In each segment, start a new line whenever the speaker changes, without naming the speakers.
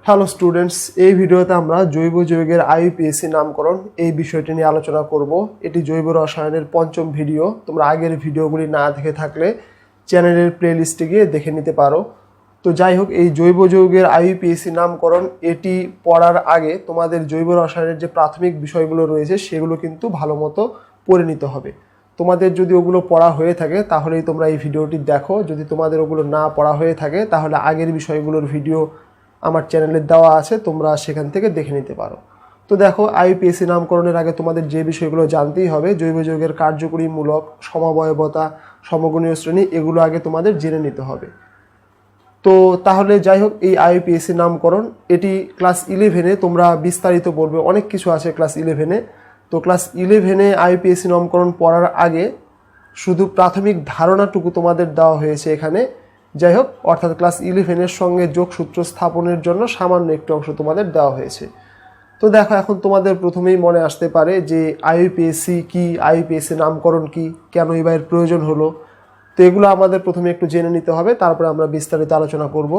Hello students, এই ভিডিওতে আমরা জৈব যৌগের আইইউপিএসি নামকরণ এই বিষয়টি নিয়ে আলোচনা করব। এটি জৈব রসায়নের পঞ্চম ভিডিও। তোমরা আগের ভিডিওগুলি না দেখে থাকলে চ্যানেলের প্লেলিস্টে গিয়ে দেখে নিতে পারো। তো যাই হোক, এই জৈব যৌগের আইইউপিএসি নামকরণ এটি পড়ার আগে তোমাদের জৈব রসায়নের যে প্রাথমিক বিষয়গুলো রয়েছে সেগুলো কিন্তু ভালো মতো পড়ে নিতে হবে। তোমাদের যদি ওগুলো পড়া হয়ে থাকে তাহলেই তোমরা এই ভিডিওটি দেখো। যদি তোমাদের ওগুলো না পড়া হয়ে থাকে তাহলে আগের বিষয়গুলোর ভিডিও আমার চ্যানেলে দেওয়া আছে, তোমরা সেখান থেকে দেখে নিতে পারো। তো দেখো, আইইউপিএসি নামকরণের আগে তোমাদের যে বিষয়গুলো জানতেই হবে, জৈব যৌগের কার্যকরীমূলক, সমবয়বতা, সমগুণীয় শ্রেণী, এগুলো আগে তোমাদের জেনে নিতে হবে। তো তাহলে যাই হোক, এই আইইউপিএসি নামকরণ এটি ক্লাস 11-এ তোমরা বিস্তারিত পড়বে, অনেক কিছু আছে ক্লাস 11-এ। তো ক্লাস 11-এ আইইউপিএসি নামকরণ পড়ার আগে শুধু প্রাথমিক ধারণাটুকু তোমাদের দেওয়া হয়েছে এখানে। যাই হোক, অর্থাৎ ক্লাস 11-এর সঙ্গে যোগসূত্র স্থাপনের জন্য সামান্য একটু অংশ তোমাদের দেওয়া হয়েছে। তো দেখো, এখন তোমাদের প্রথমেই মনে আসতে পারে যে আইইউপিএসি কি, আইইউপিএসি নামকরণ কি, কেন এর প্রয়োজন হলো। তো এগুলো আমাদের প্রথমে একটু জেনে নিতে হবে, তারপরে আমরা বিস্তারিত আলোচনা করব।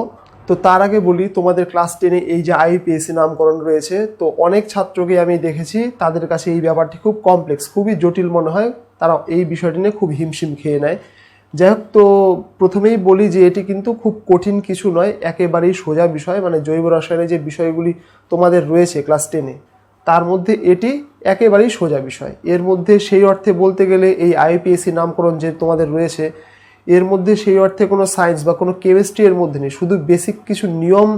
তো তার আগে বলি, তোমাদের ক্লাস 10-এ এই যে আইইউপিএসি নামকরণ রয়েছে, তো অনেক ছাত্রকে আমি দেখেছি তাদের কাছে এই ব্যাপারটি খুব কমপ্লেক্স, খুবই জটিল মনে হয়, তারা এই বিষয়টি নিয়ে খুব হিমশিম খেয়ে নেয়। যাই হোক, তো প্রথমেই বলি যে এটি কিন্তু খুব কঠিন কিছু নয়, একেবারেই সোজা বিষয়। মানে জৈব রসায়নের যে বিষয়গুলি তোমাদের রয়েছে ক্লাস 10-এ, তার মধ্যে এটি একেবারেই সোজা বিষয়। এর মধ্যে সেই অর্থে বলতে গেলে এই আইইউপিএসি নামকরণ যে তোমাদের রয়েছে, এর মধ্যে সেই অর্থে কোনো সায়েন্স বা কোনো কেমিস্ট্রি এর মধ্যে নেই, শুধু বেসিক কিছু নিয়ম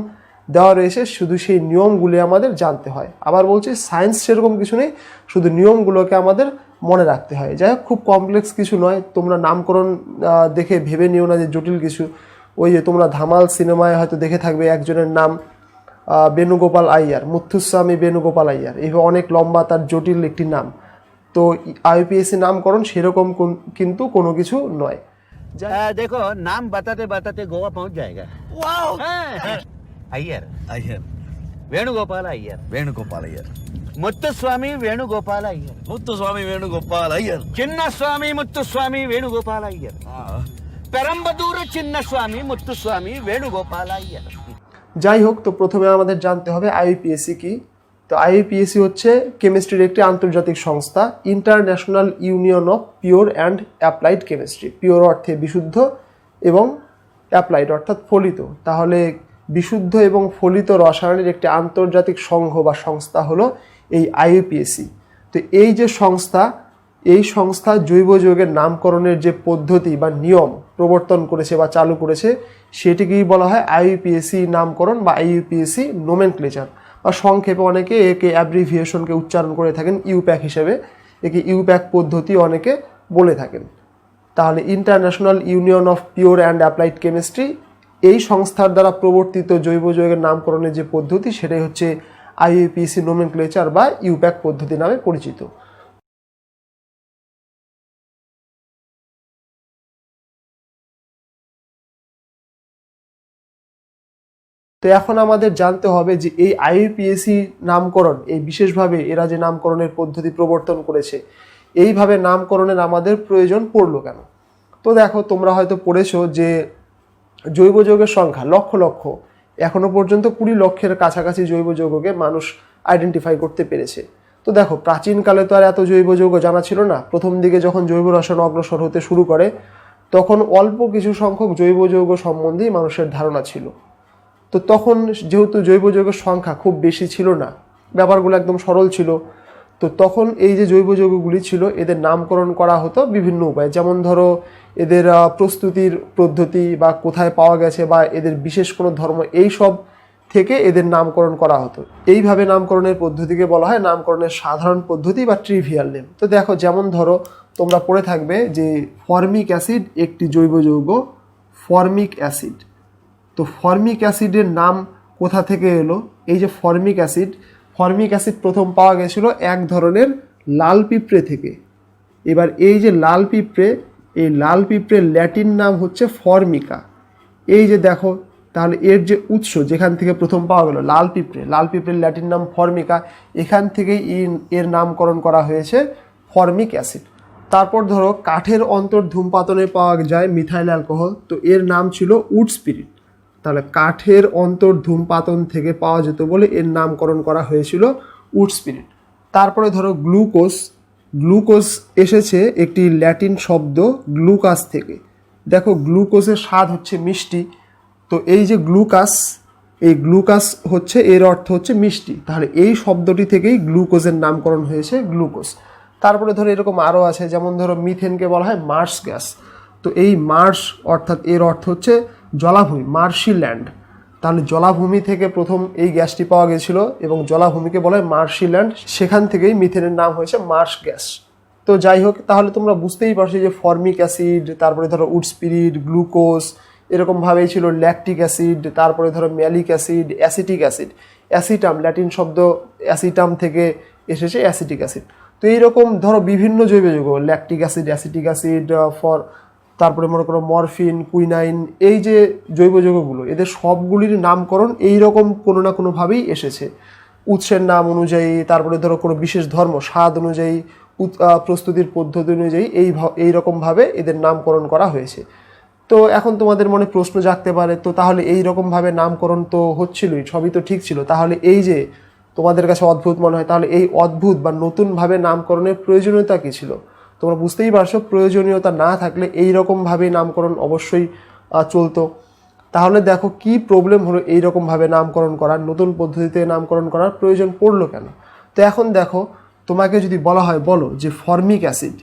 দেওয়া রয়েছে, শুধু সেই নিয়মগুলি আমাদের জানতে হয়। আবার বলছি, সায়েন্স সেরকম কিছু নেই, শুধু নিয়মগুলোকে আমাদের মনে রাখতে হয়। যাই হোক, খুব কমপ্লেক্স কিছু নয়। তোমরা নামকরণ দেখে ভেবে নিও না যে জটিল কিছু। ওই যে তোমরা ধামাল সিনেমায় হয়তো দেখে থাকবে একজনের নাম বেণুগোপাল আইয়ার, মুথুস্বামী বেণুগোপাল আইয়ার, এইভাবে অনেক লম্বা তার জটিল একটি নাম। তো আইইউপিএসি নামকরণ সেরকম কিন্তু কোনো কিছু নয়।
देखो नाम बताते बताते गोवा पहुंच जाएगा। वाओ! अय्यर
अय्यर
वेणुगोपाल अय्यर
वेणुगोपाल अय्यर
मुत्तुस्वामी वेणुगोपाल अय्यर
मुत्तुस्वामी वेणुगोपाल अय्यर
चिन्नस्वामी मुत्तुस्वामी वेणुगोपाल अय्यर पेरम्बदूर चिन्नस्वामी मुत्तुस्वामी वेणुगोपाल अय्यर।
যাই হোক, তো প্রথমে আমাদের জানতে হবে আইইউপিএসি কি। তো আইইউপিএসি হচ্ছে কেমিস্ট্রির একটি আন্তর্জাতিক সংস্থা, international union of pure and applied chemistry. Pure অর্থে বিশুদ্ধ এবং অ্যাপ্লাইড অর্থাৎ ফলিত। তাহলে বিশুদ্ধ এবং ফলিত রসায়নের একটি আন্তর্জাতিক সংঘ বা সংস্থা হলো এই আইইউপিএসি। তো এই যে সংস্থা, এই সংস্থা জৈব যৌগের নামকরণের যে পদ্ধতি বা নিয়ম প্রবর্তন করেছে বা চালু করেছে, সেটিকেই বলা হয় আইইউপিএসি নামকরণ বা আইইউপিএসি নোমেনক্লেচার, বা সংক্ষেপে অনেকে একে অ্যাব্রিভিয়েশনকে উচ্চারণ করে থাকেন ইউপ্যাক হিসেবে। একে ইউপ্যাক পদ্ধতি অনেকে বলে থাকেন। তাহলে international union of pure and applied chemistry, এই সংস্থার দ্বারা প্রবর্তিত জৈব যৌগের নামকরণের যে পদ্ধতি, সেটাই হচ্ছে আইইউপিএসি নোমেনক্লেচার বা ইউপ্যাক পদ্ধতি নামে পরিচিত। তো এখন আমাদের জানতে হবে যে এই আইইউপিএসি নামকরণ, এই বিশেষভাবে এরা যে নামকরণের পদ্ধতি প্রবর্তন করেছে, এইভাবে নামকরণের আমাদের প্রয়োজন পড়লো কেন। তো দেখো, তোমরা হয়তো পড়েছো যে জৈব যৌগের সংখ্যা লক্ষ লক্ষ, এখনো পর্যন্ত 20 লক্ষের কাছাকাছি জৈব যৌগকে মানুষ আইডেন্টিফাই করতে পেরেছে। তো দেখো, প্রাচীনকালে তো আর এত জৈব যৌগ জানা ছিল না। প্রথম দিকে যখন জৈব রসায়ন অগ্রসর হতে শুরু করে, তখন অল্প কিছু সংখ্যক জৈব যৌগ সম্বন্ধেই মানুষের ধারণা ছিল। তো তখন যেহেতু জৈব যৌগের সংখ্যা খুব বেশি ছিল না, ব্যাপারগুলো একদম সরল ছিল, তো তখন এই যে জৈব যৌগগুলি ছিল, এদের নামকরণ করা হতো বিভিন্ন উপায়ে। যেমন ধরো, এদের প্রস্তুতির পদ্ধতি বা কোথায় পাওয়া গেছে বা এদের বিশেষ কোনো ধর্ম, এই সব থেকে এদের নামকরণ করা হতো। এইভাবে নামকরণের পদ্ধতিকে বলা হয় নামকরণের সাধারণ পদ্ধতি বা ট্রিভিয়াল নেম। তো দেখো, যেমন ধরো তোমরা পড়ে থাকবে যে ফর্মিক অ্যাসিড একটি জৈব যৌগ, ফর্মিক অ্যাসিড। তো ফর্মিক অ্যাসিডের নাম কোথা থেকে এলো? এই যে ফর্মিক অ্যাসিড, ফর্মিক অ্যাসিড প্রথম পাওয়া গেছিল এক ধরনের লাল পিঁপড়ে থেকে। এবার এই যে লাল পিঁপড়ে, এই লাল পিঁপড়ের ল্যাটিন নাম হচ্ছে ফর্মিকা। এই যে দেখো, তাহলে এর যে উৎস যেখান থেকে প্রথম পাওয়া গেল লাল পিঁপড়ে, লাল পিঁপড়ের ল্যাটিন নাম ফর্মিকা, এখান থেকেই এর নামকরণ করা হয়েছে ফর্মিক অ্যাসিড। তারপর ধরো, কাঠের অন্তর ধূমপাতনে পাওয়া যায় মিথাইল অ্যালকোহল, তো এর নাম ছিল উড স্পিরিট। তাহলে কাঠের অন্তর্ধূমপাতন থেকে পাওয়া যেত বলে এর নামকরণ করা হয়েছিল উড স্পিরিট। তারপরে ধরো গ্লুকোজ। গ্লুকোজ এসেছে একটি ল্যাটিন শব্দ গ্লুকাস থেকে। দেখো গ্লুকোজের স্বাদ হচ্ছে মিষ্টি, তো এই যে গ্লুকাস, এই গ্লুকাস হচ্ছে এর অর্থ হচ্ছে মিষ্টি, তাহলে এই শব্দটি থেকেই গ্লুকোজের নামকরণ হয়েছে গ্লুকোজ। তারপরে ধরো এরকম আরও আছে, যেমন ধরো মিথেনকে বলা হয় মার্স গ্যাস, তো এই মার্স অর্থাৎ এর অর্থ হচ্ছে জলাভূমি, মার্শি ল্যান্ড, তাহলে জলাভূমি থেকে প্রথম এই গ্যাসটি পাওয়া গেছিল এবং জলাভূমিকে বলা হয় মার্শি ল্যান্ড, সেখান থেকেই মিথেনের নাম হয়েছে মার্স গ্যাস। তো যাই হোক, তাহলে তোমরা বুঝতেই পারছো যে ফর্মিক অ্যাসিড, তারপরে ধরো উড স্পিরিট, গ্লুকোজ, এরকমভাবেই ছিল ল্যাকটিক অ্যাসিড, তারপরে ধরো ম্যালিক অ্যাসিড, অ্যাসিটিক অ্যাসিড, অ্যাসিটাম ল্যাটিন শব্দ অ্যাসিটাম থেকে এসেছে অ্যাসিটিক অ্যাসিড। তো এইরকম ধরো বিভিন্ন জৈব যৌগ, ল্যাকটিক অ্যাসিড, অ্যাসিটিক অ্যাসিড, তারপরে মনে করো মরফিন, কুইনাইন, এই যে জৈব যৌগগুলো এদের সবগুলির নামকরণ এইরকম কোনো না কোনোভাবেই এসেছে উৎসের নাম অনুযায়ী, তারপরে ধরো কোনো বিশেষ ধর্ম স্বাদ অনুযায়ী, প্রস্তুতির পদ্ধতি অনুযায়ী এইরকমভাবে এদের নামকরণ করা হয়েছে। তো এখন তোমাদের মনে প্রশ্ন জাগতে পারে, তো তাহলে এই রকমভাবে নামকরণ তো হচ্ছিলই, সবই তো ঠিক ছিল, তাহলে এই যে তোমাদের কাছে অদ্ভুত মনে হয়, তাহলে এই অদ্ভুত বা নতুনভাবে নামকরণের প্রয়োজনীয়তা কী ছিল? তোমরা বুঝতেই পারছো, প্রয়োজনীয়তা না থাকলে এই রকমভাবে নামকরণ অবশ্যই চলতো। তাহলে দেখো কি প্রবলেম হলো এই রকমভাবে নামকরণ করার, নতুন পদ্ধতিতে নামকরণ করার প্রয়োজন পড়লো কেন? তো এখন দেখো, তোমাকে যদি বলা হয় বলো যে ফর্মিক অ্যাসিড,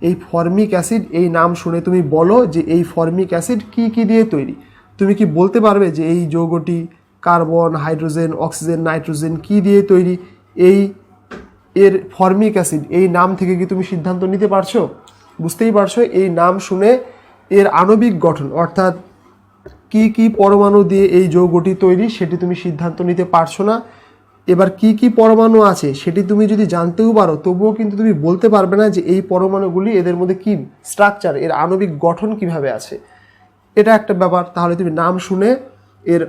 এই ফর্মিক অ্যাসিড এই নাম শুনে তুমি বলো যে এই ফর্মিক অ্যাসিড কি কি দিয়ে তৈরি, তুমি কি বলতে পারবে যে এই যৌগটি কার্বন, হাইড্রোজেন, অক্সিজেন, নাইট্রোজেন কি দিয়ে তৈরি? এর ফর্মিক অ্যাসিড এই নাম থেকে কি তুমি সিদ্ধান্ত নিতে পারছো? বুঝতেই পারছো, এই নাম শুনে এর আণবিক গঠন অর্থাৎ কি কি পরমাণু দিয়ে এই যৌগটি তৈরি সেটি তুমি সিদ্ধান্ত নিতে পারছো না। এবার কি কি পরমাণু আছে সেটি তুমি যদি জানতেও পারো, তবুও কিন্তু তুমি বলতে পারবে না যে এই পরমাণুগুলি এদের মধ্যে কি স্ট্রাকচার, এর আণবিক গঠন কিভাবে আছে, এটা একটা ব্যাপার। তাহলে তুমি নাম শুনে এর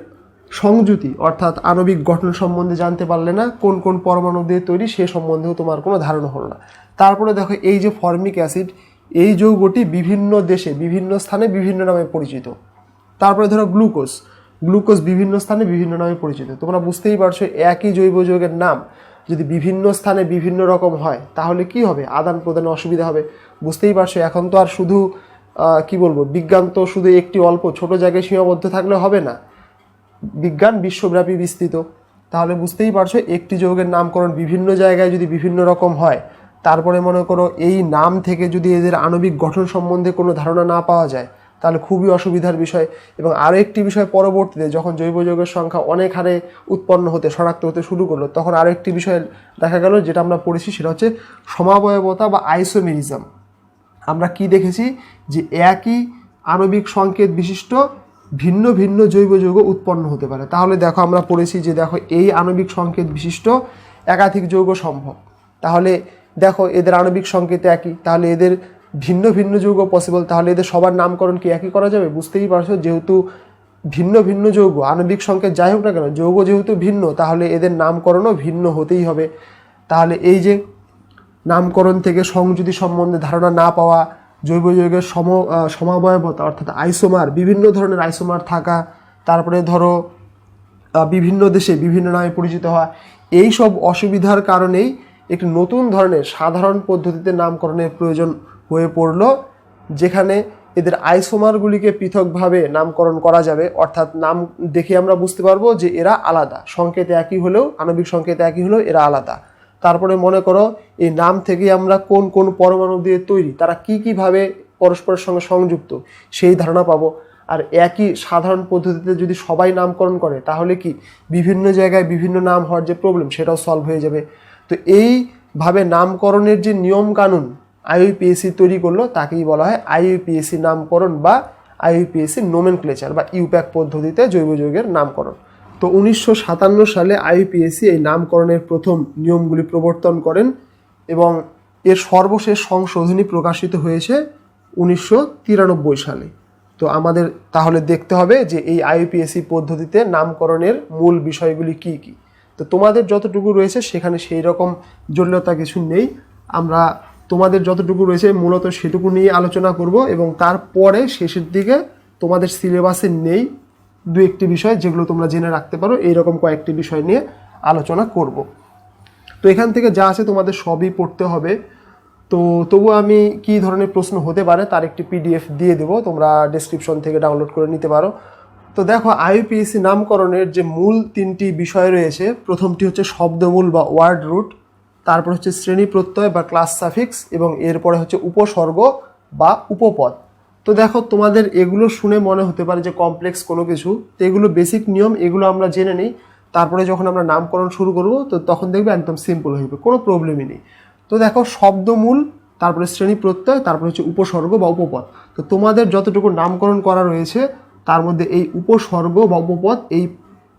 সংযুতি অর্থাৎ আণবিক গঠন সম্বন্ধে জানতে পারলে না, কোন কোন পরমাণু দিয়ে তৈরি সে সম্বন্ধেও তোমার কোনো ধারণা হলো না। তারপরে দেখো এই যে ফর্মিক অ্যাসিড, এই যৌগটি বিভিন্ন দেশে বিভিন্ন স্থানে বিভিন্ন নামে পরিচিত। তারপরে ধরো গ্লুকোজ, গ্লুকোজ বিভিন্ন স্থানে বিভিন্ন নামে পরিচিত। তোমরা বুঝতেই পারছো, একই জৈব যৌগের নাম যদি বিভিন্ন স্থানে বিভিন্ন রকম হয় তাহলে কি হবে? আদান প্রদানে অসুবিধা হবে। বুঝতেই পারছো, এখন তো আর শুধু কি বলবো, বিজ্ঞান তো শুধু একটি অল্প ছোট জায়গায় সীমাবদ্ধ থাকলে হবে না, বিজ্ঞান বিশ্বব্যাপী বিস্তৃত। তাহলে বুঝতেই পারছো, একটি যৌগের নামকরণ বিভিন্ন জায়গায় যদি বিভিন্ন রকম হয়, তারপরে মনে করো এই নাম থেকে যদি এদের আণবিক গঠন সম্বন্ধে কোনো ধারণা না পাওয়া যায় তাহলে খুবই অসুবিধার বিষয়। এবং আরও একটি বিষয় পরবর্তীতে যখন জৈব যৌগের সংখ্যা অনেক হারে উৎপন্ন হতে শনাক্ত হতে শুরু করলো, তখন আরও একটি বিষয় দেখা গেল যেটা আমরা পড়েছি, সেটা হচ্ছে সমাবয়বতা বা আইসোমেরিজম। আমরা কি দেখেছি যে একই আণবিক সংকেত বিশিষ্ট ভিন্ন ভিন্ন জৈব যৌগ উৎপন্ন হতে পারে। তাহলে দেখো আমরা পড়েছি যে দেখো এই আণবিক সংকেত বিশিষ্ট একাধিক যৌগ সম্ভব। তাহলে দেখো এদের আণবিক সংকেত একই, তাহলে এদের ভিন্ন ভিন্ন যৌগ পসিবল, তাহলে এদের সবার নামকরণ কি একই করা যাবে? বুঝতেই পারছো, যেহেতু ভিন্ন ভিন্ন যৌগ, আণবিক সংকেত যাই হোক না কেন, যৌগ যেহেতু ভিন্ন, তাহলে এদের নামকরণও ভিন্ন হতেই হবে। তাহলে এই যে নামকরণ থেকে সংযুতি সম্বন্ধে ধারণা না পাওয়া, জৈব যৌগের সমাবয়বতা অর্থাৎ আইসোমার, বিভিন্ন ধরনের আইসোমার থাকা, তারপরে ধরো বিভিন্ন দেশে বিভিন্ন নামে পরিচিত হওয়া, এই সব অসুবিধার কারণেই একটি নতুন ধরনের সাধারণ পদ্ধতিতে নামকরণের প্রয়োজন হয়ে পড়ল, যেখানে এদের আইসোমারগুলিকে পৃথকভাবে নামকরণ করা যাবে। অর্থাৎ নাম দেখে আমরা বুঝতে পারবো যে এরা আলাদা, সংকেত একই হলেও, আণবিক সংকেত একই হলেও এরা আলাদা। তারপরে মনে করো এই নাম থেকে আমরা কোন কোন পরমাণু দিয়ে তৈরি, তারা কি কিভাবে পরস্পরের সঙ্গে সংযুক্ত সেই ধারণা পাবো। আর একই সাধারণ পদ্ধতিতে যদি সবাই নামকরণ করে তাহলে কি বিভিন্ন জায়গায় বিভিন্ন নাম হওয়ার যে প্রবলেম সেটাও সলভ হয়ে যাবে। তো এইভাবে নামকরণের যে নিয়ম কানুন আইইউপিএসি তৈরি করলো তাকেই বলা হয় আইইউপিএসি নামকরণ বা আইইউপিএসি নোমেনক্লেচার বা ইউপ্যাক পদ্ধতিতে জৈব যৌগের নামকরণ। তো 1957 সালে আইইউপিএসি এই নামকরণের প্রথম নিয়মগুলি প্রবর্তন করেন এবং এর সর্বশেষ সংশোধনী প্রকাশিত হয়েছে 1993 সালে। তো আমাদের তাহলে দেখতে হবে যে এই আইইউপিএসি পদ্ধতিতে নামকরণের মূল বিষয়গুলি কি কি। তো তোমাদের যতটুকু রয়েছে সেখানে সেই রকম জটিলতা কিছু নেই, আমরা তোমাদের যতটুকু রয়েছে মূলত সেটুকু নিয়ে আলোচনা করব এবং তারপরে শেষের দিকে তোমাদের সিলেবাসে নেই দু একটি বিষয় যেগুলো তোমরা জেনে রাখতে পারো, এইরকম কয়েকটি বিষয় নিয়ে আলোচনা করব। তো এখান থেকে যা আছে তোমাদের সবই পড়তে হবে। তো তবু আমি কি ধরনের প্রশ্ন হতে পারে তার একটি পিডিএফ দিয়ে দেবো, তোমরা ডেসক্রিপশন থেকে ডাউনলোড করে নিতে পারো। তো দেখো, আইইউপিএসসি নামকরণের যে মূল 3টি বিষয় রয়েছে, প্রথমটি হচ্ছে শব্দমূল বা ওয়ার্ড রুট, তারপর হচ্ছে শ্রেণী প্রত্যয় বা ক্লাস সাফিক্স, এবং এরপরে হচ্ছে উপসর্গ বা উপপদ। তো দেখো, তোমাদের এগুলো শুনে মনে হতে পারে যে কমপ্লেক্স কোনো কিছু, তো এগুলো বেসিক নিয়ম, এগুলো আমরা জেনে নিই, তারপরে যখন আমরা নামকরণ শুরু করব তো তখন দেখবে একদম সিম্পল হয়ে যাবে, কোনো প্রবলেমই নেই। তো দেখো, শব্দমূল, তারপরে শ্রেণী প্রত্যয়, তারপরে হচ্ছে উপসর্গ বা উপপদ। তো তোমাদের যতটুকু নামকরণ করা রয়েছে তার মধ্যে এই উপসর্গ বা উপপদ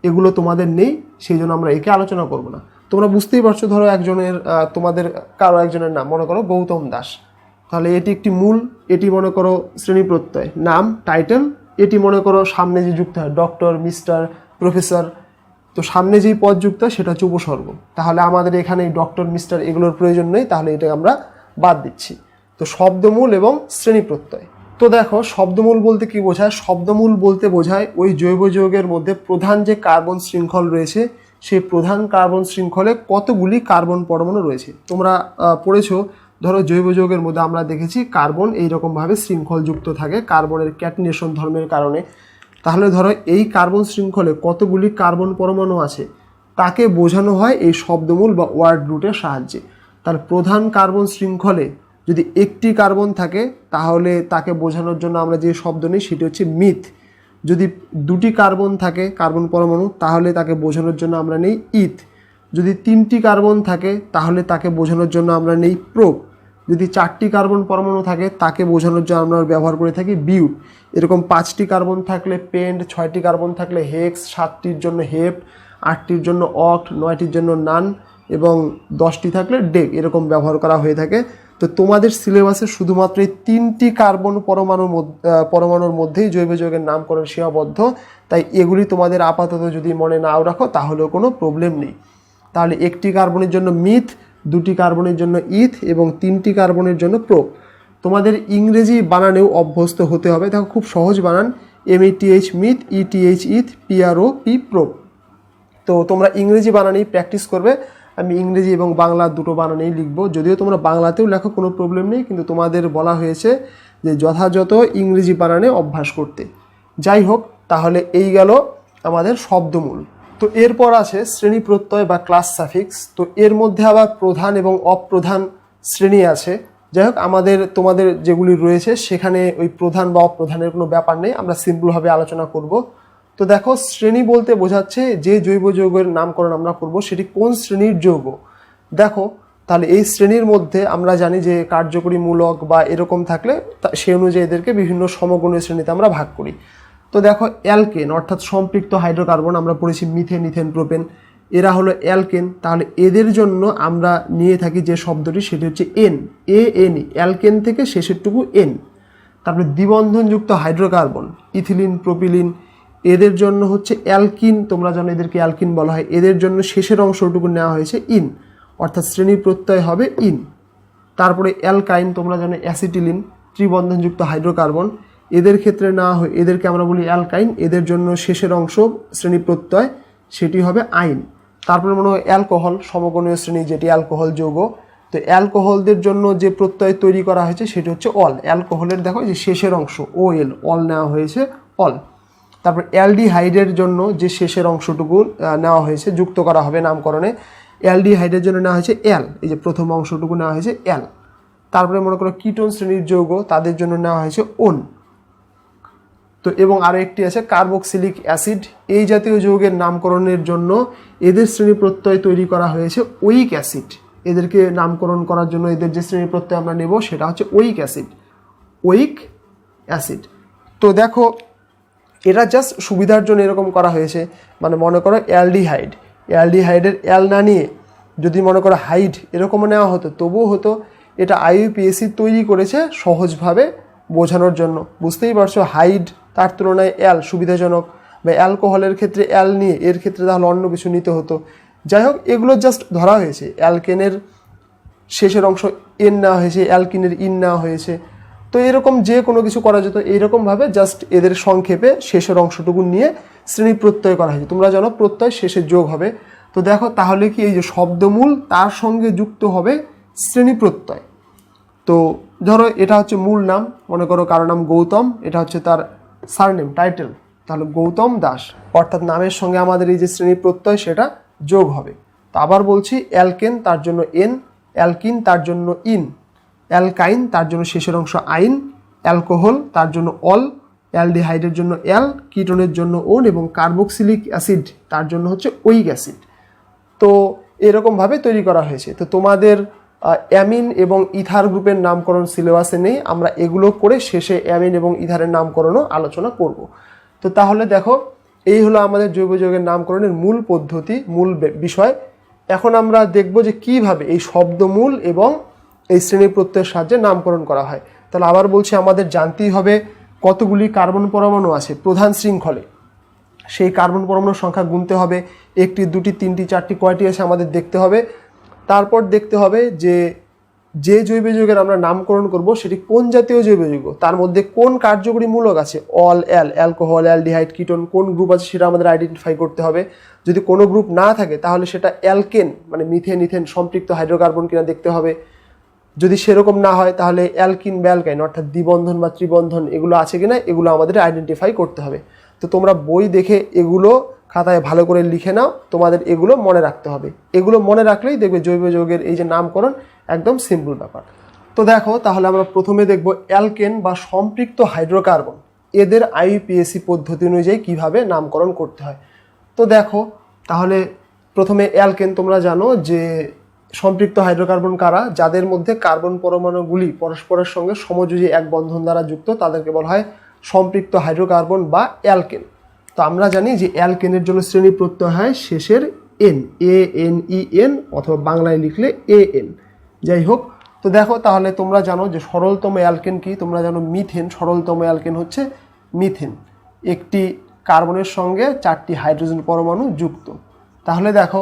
এগুলো তোমাদের নেই, সেই জন্য আমরা একে আলোচনা করব না। তোমরা বুঝতেই পারছো, ধরো একজনের তোমাদের কারো একজনের নাম মনে করো গৌতম দাস, তাহলে এটি একটি মূল, এটি মনে করো শ্রেণী প্রত্যয়, নাম টাইটেল, এটি মনে করো সামনে যে যুক্ত হয় ডক্টর, মিস্টার, প্রফেসর, তো সামনে যেই পদ যুক্ত হয় সেটা হচ্ছে উপসর্গ। তাহলে আমাদের এখানে ডক্টর, মিস্টার এগুলোর প্রয়োজন নেই, তাহলে এটা আমরা বাদ দিচ্ছি। তো শব্দমূল এবং শ্রেণী প্রত্যয়। তো দেখো, শব্দমূল বলতে কি বোঝায়? শব্দমূল বলতে বোঝায় ওই জৈব যৌগের মধ্যে প্রধান যে কার্বন শৃঙ্খল রয়েছে, সেই প্রধান কার্বন শৃঙ্খলে কতগুলি কার্বন পরমাণু রয়েছে। তোমরা পড়েছো, ধরো জৈব যৌগের মধ্যে আমরা দেখেছি কার্বন এইরকমভাবে শৃঙ্খলযুক্ত থাকে কার্বনের ক্যাটিনেশন ধর্মের কারণে। তাহলে ধরো এই কার্বন শৃঙ্খলে কতগুলি কার্বন পরমাণু আছে তাকে বোঝানো হয় এই শব্দমূল বা ওয়ার্ড রুটের সাহায্যে। তার প্রধান কার্বন শৃঙ্খলে যদি একটি কার্বন থাকে তাহলে তাকে বোঝানোর জন্য আমরা যে শব্দ নিই সেটি হচ্ছে মিথ। যদি দুটি কার্বন থাকে, কার্বন পরমাণু, তাহলে তাকে বোঝানোর জন্য আমরা নেই ইথ। যদি 3টি কার্বন থাকে তাহলে তাকে বোঝানোর জন্য আমরা নেই প্রোপ। যদি 4টি কার্বন পরমাণু থাকে তাকে বোঝানোর জন্য আমরা ব্যবহার করে থাকি বিউট। এরকম 5টি কার্বন থাকলে পেন্ট, 6টি কার্বন থাকলে হেক্স, 7টির জন্য হেপ, 8টির জন্য অক্ট, 9টির জন্য নান, এবং 10টি থাকলে ডেক, এরকম ব্যবহার করা হয়ে থাকে। তো তোমাদের সিলেবাসে শুধুমাত্র এই 3টি কার্বন পরমাণুর মধ্যেই জৈব যৌগের নামকরণ সীমাবদ্ধ, তাই এগুলি তোমাদের আপাতত যদি মনে নাও রাখো তাহলেও কোনো প্রবলেম নেই। তাহলে একটি কার্বনের জন্য মিথ, 2টি কার্বনের জন্য ইথ, এবং 3টি কার্বনের জন্য প্রোপ। তোমাদের ইংরেজি বানানেও অভ্যস্ত হতে হবে। দেখো, খুব সহজ বানান, METH myth, ETH ইথ, PROP prop. তো তোমরা ইংরেজি বানানেই প্র্যাকটিস করবে। আমি ইংরেজি এবং বাংলা দুটো বানানেই লিখবো, যদিও তোমরা বাংলাতেও লেখো কোনো প্রবলেম নেই, কিন্তু তোমাদের বলা হয়েছে যে যথাযথ ইংরেজি বানানে অভ্যাস করতে। যাই হোক, তাহলে এই গেল আমাদের শব্দমূল। তো এরপর আছে শ্রেণী প্রত্যয় বা ক্লাস সাফিক্স। তো এর মধ্যে আবার প্রধান এবং অপ্রধান শ্রেণী আছে। যাই হোক, তোমাদের যেগুলি রয়েছে সেখানে ওই প্রধান বা অপ্রধানের কোনো ব্যাপার নেই, আমরা সিম্পলভাবে আলোচনা করব। তো দেখো, শ্রেণী বলতে বোঝাচ্ছে যে জৈব যৌগের নামকরণ আমরা করব সেটি কোন শ্রেণীর যৌগ। দেখো, তাহলে এই শ্রেণীর মধ্যে আমরা জানি যে কার্যকরী মূলক বা এরকম থাকলে সে অনুযায়ী এদেরকে বিভিন্ন সমগণীয় শ্রেণীতে আমরা ভাগ করি। তো দেখো, অ্যালকেন অর্থাৎ সম্পৃক্ত হাইড্রোকার্বন, আমরা পড়েছি মিথেন, ইথেন, প্রোপেন, এরা হলো অ্যালকেন। তাহলে এদের জন্য আমরা নিয়ে থাকি যে শব্দটি সেটি হচ্ছে ANE, অ্যালকেন থেকে শেষেরটুকু N। তারপরে দ্বিবন্ধনযুক্ত হাইড্রোকার্বন, ইথিলিন, প্রোপিলিন, এদের জন্য হচ্ছে অ্যালকিন, তোমরা জানো এদেরকে অ্যালকিন বলা হয়, এদের জন্য শেষের অংশটুকু নেওয়া হয়েছে ইন, অর্থাৎ শ্রেণী প্রত্যয় হবে ইন। তারপরে অ্যালকাইন, তোমরা জানো অ্যাসিটিলিন, ত্রিবন্ধনযুক্ত হাইড্রোকার্বন, এদের ক্ষেত্রে নেওয়া হয়, এদেরকে আমরা বলি অ্যালকাইন, এদের জন্য শেষের অংশ শ্রেণী প্রত্যয় সেটি হবে আইন। তারপরে মনে হয় অ্যালকোহল, সমগণীয় শ্রেণী যেটি অ্যালকোহল যৌগ। তো অ্যালকোহলদের জন্য যে প্রত্যয় তৈরি করা হয়েছে সেটি হচ্ছে অল। অ্যালকোহলের দেখো যে শেষের অংশ অল নেওয়া হয়েছে অল। তারপর অ্যালডিহাইডের জন্য যে শেষের অংশটুকু নেওয়া হয়েছে, যুক্ত করা হবে নামকরণে, অ্যালডিহাইডের জন্য নেওয়া হয়েছে অ্যাল, এই যে প্রথম অংশটুকু নেওয়া হয়েছে অ্যাল। তারপরে মনে করো কিটোন শ্রেণীর যৌগ, তাদের জন্য নেওয়া হয়েছে ওন। তো এবং আরও একটি আছে কার্বক্সিলিক অ্যাসিড, এই জাতীয় যৌগের নামকরণের জন্য এদের শ্রেণী প্রত্যয় তৈরি করা হয়েছে ওইক অ্যাসিড। এদেরকে নামকরণ করার জন্য এদের যে শ্রেণী প্রত্যয় আমরা নেব সেটা হচ্ছে ওইক অ্যাসিড। তো দেখো, এটা জাস্ট সুবিধার জন্য এরকম করা হয়েছে। মানে মনে করো অ্যালডিহাইডের অ্যাল না নিয়ে যদি মনে করো হাইড এরকমও নেওয়া হতো তবুও হতো। এটা আইইউপিএসসি তৈরি করেছে সহজভাবে বোঝানোর জন্য। বুঝতেই পারছো, হাইড তার তুলনায় অ্যাল সুবিধাজনক, বা অ্যালকোহলের ক্ষেত্রে অ্যাল নিয়ে এর ক্ষেত্রে তাহলে অন্য কিছু নিতে হতো। যাই হোক, এগুলো জাস্ট ধরা হয়েছে। অ্যালকেনের শেষের অংশ এন নেওয়া হয়েছে, অ্যালকিনের ইন নেওয়া হয়েছে। তো তো এরকম যে কোনো কিছু করা যেত, এইরকমভাবে জাস্ট এদের সংক্ষেপে শেষের অংশটুকু নিয়ে শ্রেণী প্রত্যয় করা হয়েছে। তোমরা জানো প্রত্যয় শেষে যোগ হবে। তো দেখো তাহলে কি এই যে শব্দমূল তার সঙ্গে যুক্ত হবে শ্রেণী প্রত্যয়। তো ধরো এটা হচ্ছে মূল নাম, মনে করো কারো নাম গৌতম, এটা হচ্ছে তার সারনেম টাইটেল, তাহলে গৌতম দাস, অর্থাৎ নামের সঙ্গে আমাদের এই যে শ্রেণী প্রত্যয় সেটা যোগ হবে। তো আবার বলছি, অ্যালকেন তার জন্য এন, অ্যালকিন তার জন্য ইন, অ্যালকাইন তার জন্য শেষের অংশ আইন, অ্যালকোহল তার জন্য অল, অ্যালডিহাইডের জন্য অ্যাল, কিটোনের জন্য ওন এবং কার্বক্সিলিক অ্যাসিড তার জন্য হচ্ছে ওইক অ্যাসিড। তো এরকমভাবে তৈরি করা হয়েছে। তো তোমাদের অ্যামিন এবং ইথার গ্রুপের নামকরণ সিলেবাসে নেই, আমরা এগুলো করে শেষে অ্যামিন এবং ইথারের নামকরণও আলোচনা করব। তো তাহলে দেখো এই হলো আমাদের জৈব যৌগের নামকরণের মূল পদ্ধতি, মূল বিষয়। এখন আমরা দেখব যে কিভাবে এই শব্দমূল এবং এই শ্রেণী প্রত্যয়ের সাহায্যে নামকরণ করা হয়। তাহলে আবার বলছি, আমাদের জানতেই হবে কতগুলি কার্বন পরমাণু আছে প্রধান শৃঙ্খলে, সেই কার্বন পরমাণুর সংখ্যা গুনতে হবে, একটি, দুটি, তিনটি, চারটি, কয়টি আছে আমাদের দেখতে হবে। তারপর দেখতে হবে যে যে জৈব যৌগের আমরা নামকরণ করব সেটি কোন জাতীয় জৈব যৌগ, তার মধ্যে কোন কার্যকরী মূলক আছে, অল, অ্যাল, অ্যালকোহল, অ্যালডিহাইড, কিটোন, কোন গ্রুপ আছে সেটা আমাদের আইডেন্টিফাই করতে হবে। যদি কোনো গ্রুপ না থাকে তাহলে সেটা অ্যালকেন মানে মিথেন, ইথেন সম্পৃক্ত হাইড্রোকার্বন কিনা দেখতে হবে। যদি সেরকম না হয় তাহলে অ্যালকিন বা অ্যালকাইন অর্থাৎ দ্বিবন্ধন বা ত্রিবন্ধন এগুলো আছে কিনা এগুলো আমাদের আইডেন্টিফাই করতে হবে। তো তোমরা বই দেখে এগুলো খাতায় ভালো করে লিখে নাও, তোমাদের এগুলো মনে রাখতে হবে। এগুলো মনে রাখলেই দেখবে জৈব যৌগের এই যে নামকরণ একদম সিম্পল ব্যাপার। তো দেখো তাহলে আমরা প্রথমে দেখব অ্যালকেন বা সম্পৃক্ত হাইড্রোকার্বন, এদের আইইউপিএসি পদ্ধতি অনুযায়ী কিভাবে নামকরণ করতে হয়। তো দেখো তাহলে প্রথমে অ্যালকেন, তোমরা জানো যে সম্পৃক্ত হাইড্রোকার্বন কারা, যাদের মধ্যে কার্বন পরমাণুগুলি পরস্পরের সঙ্গে সমযোজী এক বন্ধন দ্বারা যুক্ত, তাদেরকে বলা হয় সম্পৃক্ত হাইড্রোকার্বন বা অ্যালকেন। তো আমরা জানি যে অ্যালকেনের জন্য শ্রেণী প্রত্যয় হয় শেষের এন, ANEN অথবা বাংলায় লিখলে AN, যাই হোক। তো দেখো তাহলে তোমরা জানো যে সরলতম অ্যালকেন কি, তোমরা জানো মিথেন সরলতম অ্যালকেন হচ্ছে মিথেন, একটি কার্বনের সঙ্গে 4টি হাইড্রোজেন পরমাণু যুক্ত। তাহলে দেখো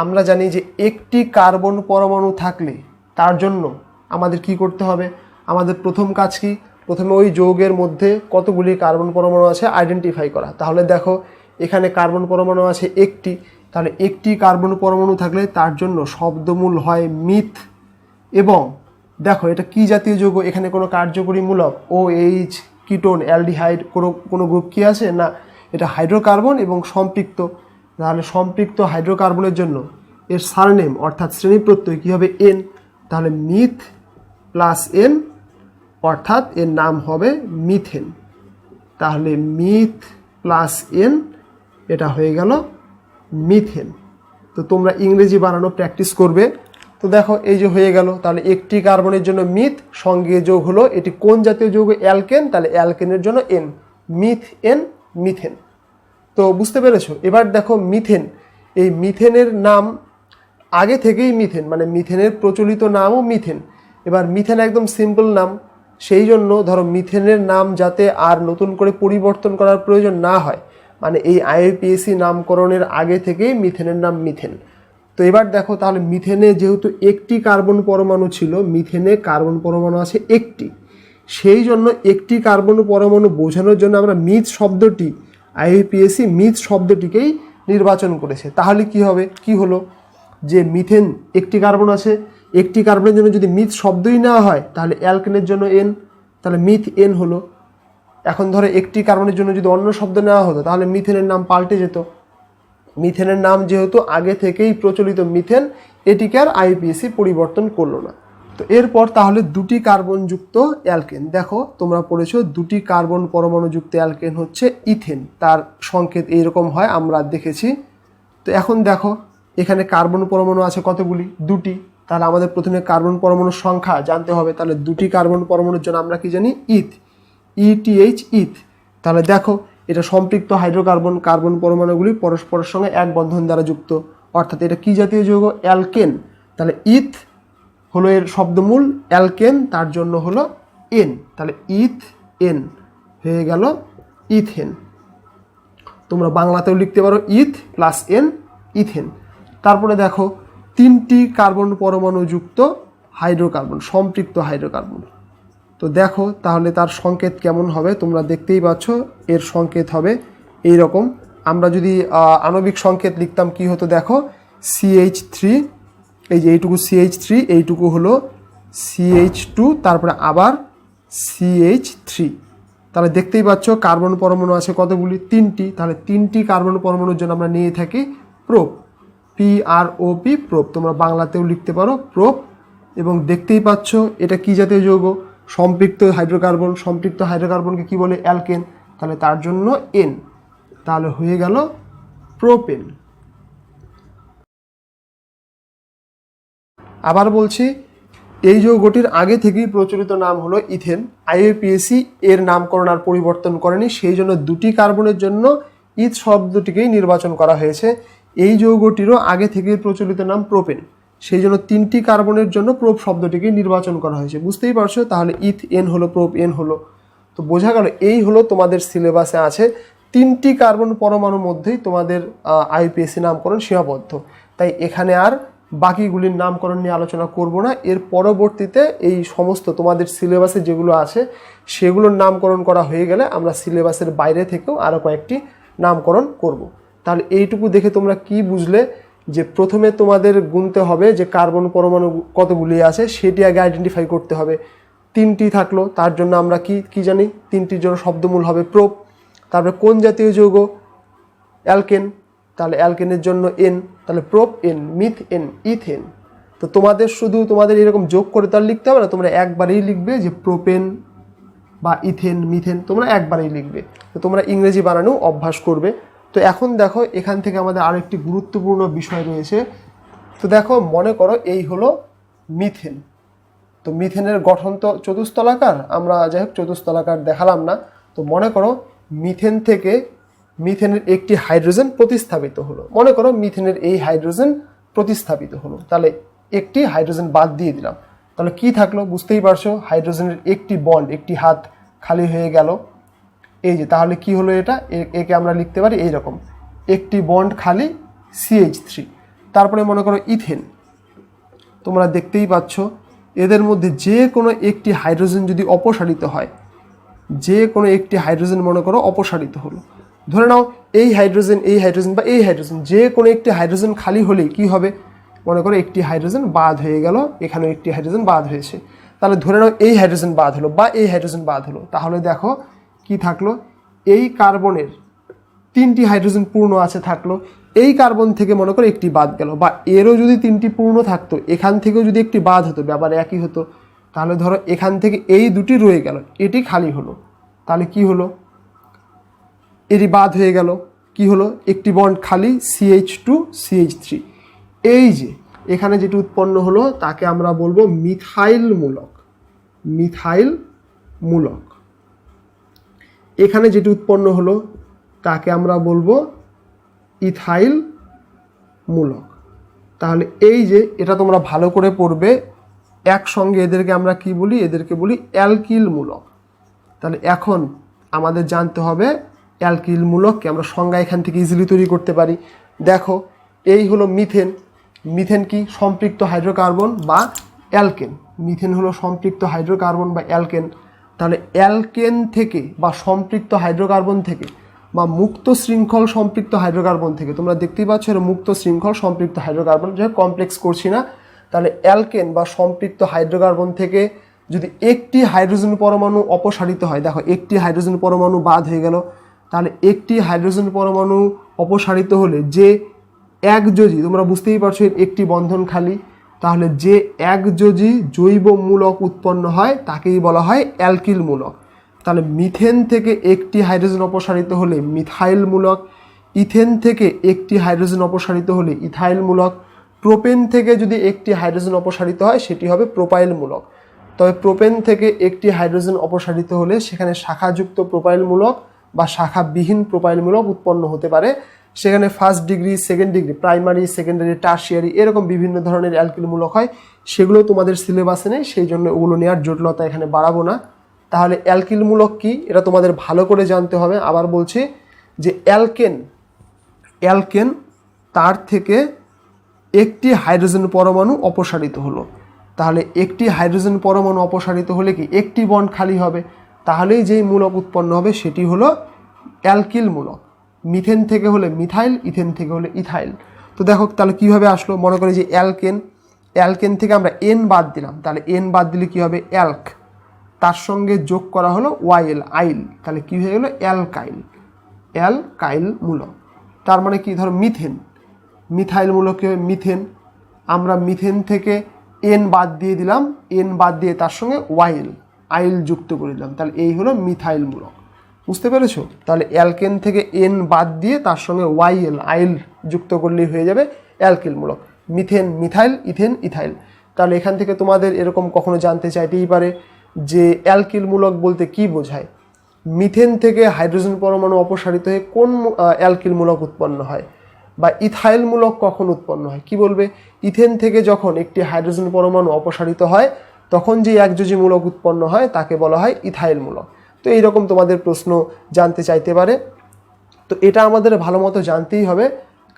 আমরা জানি যে একটি কার্বন পরমাণু থাকলে তার জন্য আমাদের কি করতে হবে, আমাদের প্রথম কাজ কি, প্রথমে ওই যৌগের মধ্যে কতগুলি কার্বন পরমাণু আছে আইডেন্টিফাই করা। তাহলে দেখো এখানে কার্বন পরমাণু আছে একটি, তাহলে একটি কার্বন পরমাণু থাকলে তার জন্য শব্দমূল হয় মিথ। এবং দেখো এটা কি জাতীয় যৌগ, এখানে কোনো কার্যকরী মূলক OH, কিটোন, অ্যালডিহাইড কোনো গ্রুপ কি আছে না, এটা হাইড্রোকার্বন এবং সম্পৃক্ত। তাহলে সম্পৃক্ত হাইড্রোকার্বনের জন্য এর সারনেম অর্থাৎ শ্রেণী প্রত্যয় কী হবে, এন। তাহলে মিথ প্লাস এন অর্থাৎ এর নাম হবে মিথেন। তাহলে মিথ প্লাস এন এটা হয়ে গেল মিথেন। তো তোমরা ইংরেজি বানানো প্র্যাকটিস করবে। তো দেখো এই যে হয়ে গেল, তাহলে একটি কার্বনের জন্য মিথ, সঙ্গে যোগ হলো এটি কোন জাতীয় যৌগ, অ্যালকেন, তাহলে অ্যালকেনের জন্য এন, মিথ এন, মিথেন। তো বুঝতে পেরেছো। এবার দেখো মিথেন, এই মিথেনের নাম আগে থেকেই মিথেন, মানে মিথেনের প্রচলিত নামও মিথেন। এবার মিথেন একদম সিম্পল নাম, সেই জন্য ধরো মিথেনের নাম যাতে আর নতুন করে পরিবর্তন করার প্রয়োজন না হয়, মানে এই আইইউপিএসি নামকরণের আগে থেকেই মিথেনের নাম মিথেন। তো এবার দেখো তাহলে মিথেনে যেহেতু একটি কার্বন পরমাণু ছিল, মিথেনে কার্বন পরমাণু আছে একটি, সেই জন্য একটি কার্বন পরমাণু বোঝানোর জন্য আমরা মিথ শব্দটি, আইইউপিএসি মিথ শব্দটিকেই নির্বাচন করেছে। তাহলে কি হবে, কি হলো যে মিথেন একটি কার্বন আছে, একটি কার্বনের জন্য যদি মিথ শব্দই না হয় তাহলে অ্যালকেনের জন্য এন, তাহলে মিথ এন হলো। এখন ধরো একটি কার্বনের জন্য যদি অন্য শব্দ নেওয়া হতো তাহলে মিথেনের নাম পাল্টে যেত। মিথেনের নাম যেহেতু আগে থেকেই প্রচলিত মিথেন, এটিকে আর আইইউপিএসি পরিবর্তন করলো না। তো এরপর তাহলে দুটি কার্বনযুক্ত অ্যালকেন, দেখো তোমরা পড়েছো দুটি কার্বন পরমাণুযুক্ত অ্যালকেন হচ্ছে ইথেন, তার সংকেত এইরকম হয় আমরা দেখেছি। তো এখন দেখো এখানে কার্বন পরমাণু আছে কতগুলি, দুটি, তাহলে আমাদের প্রথমে কার্বন পরমাণুর সংখ্যা জানতে হবে। তাহলে দুটি কার্বন পরমাণুর জন্য আমরা কি জানি, ইথ, ETH, ইথ। তাহলে দেখো এটা সম্পৃক্ত হাইড্রোকার্বন, কার্বন পরমাণুগুলি পরস্পরের সঙ্গে এক বন্ধন দ্বারা যুক্ত, অর্থাৎ এটা কি জাতীয় যৌগ, অ্যালকেন। তাহলে ইথ হলো এর শব্দমূল, অ্যালকেন তার জন্য হলো এন, তাহলে ইথ এন হয়ে গেল ইথেন। তোমরা বাংলাতেও লিখতে পারো ইথ প্লাস এন, ইথেন। তারপরে দেখো তিনটি কার্বন পরমাণু যুক্ত হাইড্রোকার্বন, সম্পৃক্ত হাইড্রোকার্বন। তো তো দেখো তাহলে তার সংকেত কেমন হবে, তোমরা দেখতেই পাচ্ছ এর সংকেত হবে এই রকম। আমরা যদি আণবিক সংকেত লিখতাম কি হতো দেখো, CH3, এই যে এইটুকু CH3, এইটুকু হলো CH2, তারপরে আবার CH3। তাহলে দেখতেই পাচ্ছ কার্বন পরমাণু আছে কতগুলি, 3টি। তাহলে 3টি কার্বন পরমাণুর জন্য আমরা নিয়ে থাকি প্রোপ, PROP, প্রোপ। তোমরা বাংলাতেও লিখতে পারো প্রোপ। এবং দেখতেই পাচ্ছ এটা কি জাতীয় যৌগ, সম্পৃক্ত হাইড্রোকার্বন। সম্পৃক্ত হাইড্রোকার্বনকে কি বলে, অ্যালকেন। তাহলে তার জন্য N, তাহলে হয়ে গেল প্রোপেন। আবার বলছি, এই যৌগটির আগে থেকেই প্রচলিত নাম হলো ইথেন। IUPAC এর নামকরণ আর পরিবর্তন করেনি, সেই জন্য দুটি কার্বনের জন্য ইথ শব্দটিকেই নির্বাচন করা হয়েছে। এই যৌগটিরও আগে থেকেই প্রচলিত নাম প্রোপেন, সেই জন্য 3টি কার্বনের জন্য প্রোপ শব্দটিকে নির্বাচন করা হয়েছে। বুঝতেই পারছো, তাহলে ইথ N হলো, প্রোপ N হলো। তো বোঝা গেল এই হলো তোমাদের সিলেবাসে আছে 3টি কার্বন পরমাণুর মধ্যেই তোমাদের IUPAC নামকরণ সীমাবদ্ধ। তাই এখানে আর বাকিগুলির নামকরণ নিয়ে আলোচনা করব না। এর পরবর্তীতে এই সমস্ত তোমাদের সিলেবাসে যেগুলো আছে সেগুলোর নামকরণ করা হয়ে গেলে আমরা সিলেবাসের বাইরে থেকেও আরও কয়েকটি নামকরণ করব। তাহলে এইটুকু দেখে তোমরা কি বুঝলে, যে প্রথমে তোমাদের গুনতে হবে যে কার্বন পরমাণু কতগুলি আছে সেটি আগে আইডেন্টিফাই করতে হবে। 3টি থাকলো, তার জন্য আমরা কি জানি, 3টির জন্য শব্দমূল হবে প্রোপ। তারপরে কোন জাতীয় যৌগ, অ্যালকেন, তাহলে অ্যালকেনের জন্য N, তাহলে prop N, meth N, ethane. তো তোমাদের শুধু তোমাদের এরকম যোগ করে তার লিখতে হবে না, তোমরা একবারেই লিখবে যে প্রোপেন বা ইথেন, মিথেন, তোমরা একবারেই লিখবে। তো তোমরা ইংরেজি বানানো অভ্যাস করবে। তো এখন দেখো এখান থেকে আমাদের আরেকটি গুরুত্বপূর্ণ বিষয় রয়েছে। তো দেখো মনে করো এই হলো মিথেন। তো মিথেনের গঠন তো চতুস্তলাকার, আমরা যাই হোক চতুস্তলাকার দেখালাম না। তো মনে করো মিথেন থেকে মিথেনের একটি হাইড্রোজেন প্রতিস্থাপিত হলো। মনে করো মিথেনের এই হাইড্রোজেন প্রতিস্থাপিত হলো, তাহলে একটি হাইড্রোজেন বাদ দিয়ে দিলাম। তাহলে কি থাকলো, বুঝতেই পারছো, হাইড্রোজেনের একটি বন্ড, একটি হাত খালি হয়ে গেল। এই যে তাহলে কি হলো, এটা একে আমরা লিখতে পারি এইরকম, একটি বন্ড খালি CH3। তারপরে মনে করো ইথেন, তোমরা দেখতেই পাচ্ছ এদের মধ্যে যে কোনো একটি হাইড্রোজেন যদি অপসারিত হয়, যে কোনো একটি হাইড্রোজেন মনে করো অপসারিত হলো, ধরে নাও এই হাইড্রোজেন, এই হাইড্রোজেন বা এই হাইড্রোজেন, যে কোনো একটি হাইড্রোজেন খালি হলেই কি হবে, মনে করো একটি হাইড্রোজেন বাদ হয়ে গেল, এখানেও একটি হাইড্রোজেন বাদ হয়েছে। তাহলে ধরে নাও এই হাইড্রোজেন বাদ হলো বা এই হাইড্রোজেন বাদ হলো, তাহলে দেখো কি থাকলো, এই কার্বনের 3টি হাইড্রোজেন পূর্ণ আছে থাকলো, এই কার্বন থেকে মনে করো একটি বাদ গেল, বা এরও যদি 3টি পূর্ণ থাকতো, এখান থেকেও যদি একটি বাদ হতো, ব্যাপার একই হতো। তাহলে ধরো এখান থেকে এই দুটি রয়ে গেল, এটি খালি হলো, তাহলে কি হলো, এটি বাদ হয়ে গেল, কি হলো, একটি বন্ড খালি CH2 CH3। এই যে এখানে যেটি উৎপন্ন হলো তাকে আমরা বলবো মিথাইল মূলক। মিথাইল মূলক। এখানে যেটি উৎপন্ন হলো তাকে আমরা বলবো ইথাইল মূলক। তাহলে এই যে এটা তোমরা ভালো করে পড়বে, একসঙ্গে এদেরকে আমরা কি বলি, এদেরকে বলি অ্যালকিল মূলক। তাহলে এখন আমাদের জানতে হবে অ্যালকিল মূলককে আমরা সংজ্ঞা এখান থেকে ইজিলি তৈরি করতে পারি। দেখো এই হলো মিথেন। মিথেন কি, সম্পৃক্ত হাইড্রোকার্বন বা অ্যালকেন। মিথেন হলো সম্পৃক্ত হাইড্রোকার্বন বা অ্যালকেন। তাহলে অ্যালকেন থেকে বা সম্পৃক্ত হাইড্রোকার্বন থেকে বা মুক্ত শৃঙ্খল সম্পৃক্ত হাইড্রোকার্বন থেকে, তোমরা দেখতেই পাচ্ছ এটা মুক্ত শৃঙ্খল সম্পৃক্ত হাইড্রোকার্বন, যে কমপ্লেক্স করছি না। তাহলে অ্যালকেন বা সম্পৃক্ত হাইড্রোকার্বন থেকে যদি একটি হাইড্রোজেন পরমাণু অপসারিত হয়, দেখো একটি হাইড্রোজেন পরমাণু বাদ হয়ে গেল, তাহলে একটি হাইড্রোজেন পরমাণু অপসারিত হলে যে একযোজী, তোমরা বুঝতেই পারছো এর একটি বন্ধন খালি, তাহলে যে একযোজী জৈব মূলক উৎপন্ন হয় তাকেই বলা হয় অ্যালকিল মূলক। তাহলে মিথেন থেকে একটি হাইড্রোজেন অপসারিত হলে মিথাইল মূলক, ইথেন থেকে একটি হাইড্রোজেন অপসারিত হলে ইথাইল মূলক, প্রোপেন থেকে যদি একটি হাইড্রোজেন অপসারিত হয় সেটি হবে প্রোপাইল মূলক। তবে প্রোপেন থেকে একটি হাইড্রোজেন অপসারিত হলে সেখানে শাখাযুক্ত প্রোপাইল মূলক বা শাখাবিহীন প্রোপাইল মূলক উৎপন্ন হতে পারে। সেখানে first degree, second degree, primary, secondary, tertiary এরকম বিভিন্ন ধরনের অ্যালকিল মূলক হয়, সেগুলো তোমাদের সিলেবাসে নেই, সেই জন্য ওগুলো নেওয়ার জটিলতা এখানে বাড়াবো না। তাহলে অ্যালকিল মূলক কি এটা তোমাদের ভালো করে জানতে হবে। আবার বলছি যে অ্যালকেন তার থেকে একটি হাইড্রোজেন পরমাণু অপসারিত হলো, তাহলে একটি হাইড্রোজেন পরমাণু অপসারিত হলে কি একটি বন্ড খালি হবে, তাহলেই যেই মূলক উৎপন্ন হবে সেটি হলো অ্যালকিল মূলক। মিথেন থেকে হলে মিথাইল, ইথেন থেকে হলে ইথাইল। তো দেখো তাহলে কীভাবে আসলো, মনে করি যে অ্যালকেন থেকে আমরা এন বাদ দিলাম, তাহলে এন বাদ দিলে কী হবে অ্যালক, তার সঙ্গে যোগ করা হলো ওয়াইল আইল, তাহলে কী হয়ে গেলো অ্যালকাইল মূলক। তার মানে কি, ধরো মিথাইল মূলক কী হবে মিথেন, আমরা মিথেন থেকে এন বাদ দিয়ে দিলাম, এন বাদ দিয়ে তার সঙ্গে আইল যুক্ত করে দিলাম, তাহলে এই হলো মিথাইল মূলক। বুঝতে পেরেছো? তাহলে অ্যালকেন থেকে এন বাদ দিয়ে তার সঙ্গে আইল যুক্ত করলেই হয়ে যাবে অ্যালকিল মূলক। Methane methyl, ethane ethyl. তাহলে এখান থেকে তোমাদের এরকম কখনো জানতে চাইতেই পারে যে অ্যালকিল মূলক বলতে কি বোঝায়, মিথেন থেকে হাইড্রোজেন পরমাণু অপসারিত হয়ে কোন অ্যালকিল মূলক উৎপন্ন হয়, বা ইথাইল মূলক কখন উৎপন্ন হয়। কি বলবে, ইথেন থেকে যখন একটি হাইড্রোজেন পরমাণু অপসারিত হয় তখন যে একযোজী মূলক উৎপন্ন হয় তাকে বলা হয় ইথাইল মূলক। তো এইরকম তোমাদের প্রশ্ন জানতে চাইতে পারে। তো এটা আমাদের ভালো মতো জানতেই হবে,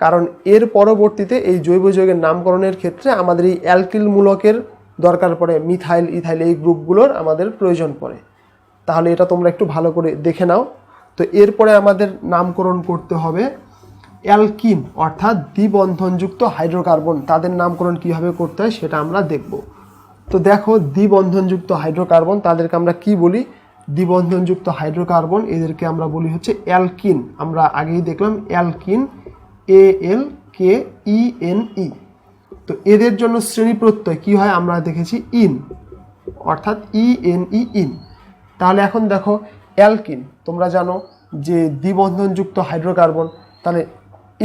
কারণ এর পরবর্তীতে এই জৈব যৌগের নামকরণের ক্ষেত্রে আমাদের এই অ্যালকিল মূলকের দরকার পড়ে, মিথাইল ইথাইল এই গ্রুপগুলোর আমাদের প্রয়োজন পড়ে। তাহলে এটা তোমরা একটু ভালো করে দেখে নাও। তো এরপরে আমাদের নামকরণ করতে হবে অ্যালকিন, অর্থাৎ দ্বিবন্ধনযুক্ত হাইড্রোকার্বন, তাদের নামকরণ কীভাবে করতে হয় সেটা আমরা দেখব। তো দেখো, দ্বিবন্ধনযুক্ত হাইড্রোকার্বন তাদেরকে আমরা কি বলি, দ্বিবন্ধনযুক্ত হাইড্রোকার্বন এদেরকে আমরা বলি হচ্ছে অ্যালকিন। আমরা আগেই দেখলাম অ্যালকিন, ALKENE। তো এদের জন্য শ্রেণী প্রত্যয় কি হয় আমরা দেখেছি ইন, অর্থাৎ ENE ইন। তাহলে এখন দেখো অ্যালকিন, তোমরা জানো যে দ্বিবন্ধনযুক্ত হাইড্রোকার্বন, তাহলে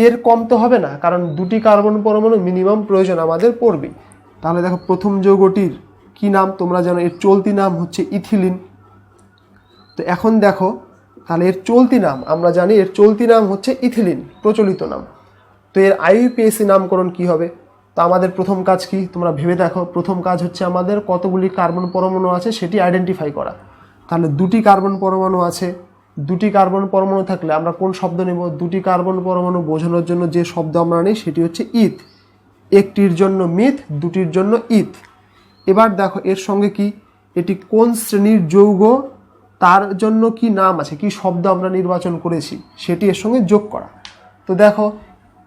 এর কম তো হবে না, কারণ দুটি কার্বন পরমাণু মিনিমাম প্রয়োজন আমাদের পড়বেই। তাহলে দেখো প্রথম যৌগটির কি নাম তোমরা জানো, এর চলতি নাম হচ্ছে ইথিলিন। তো এখন দেখো তাহলে এর চলতি নাম আমরা জানি, এর চলতি নাম হচ্ছে ইথিলিন, প্রচলিত নাম। তো এর IUPAC নামকরণ কি হবে, তো আমাদের প্রথম কাজ কি তোমরা ভেবে দেখো, প্রথম কাজ হচ্ছে আমাদের কতগুলি কার্বন পরমাণু আছে সেটি আইডেন্টিফাই করা। তাহলে দুটি কার্বন পরমাণু আছে, দুটি কার্বন পরমাণু থাকলে আমরা কোন শব্দ নেব, দুটি কার্বন পরমাণু বোঝানোর জন্য যে শব্দ আমরা নিই সেটি হচ্ছে ইথ, একটির জন্য মিথ, দুটির জন্য ইথ। এবার দেখো এর সঙ্গে কি, এটি কোন শ্রেণীর যৌগ তার জন্য কি নাম আছে, কি শব্দ আমরা নির্বাচন করেছি সেটি এর সঙ্গে যোগ করা। তো দেখো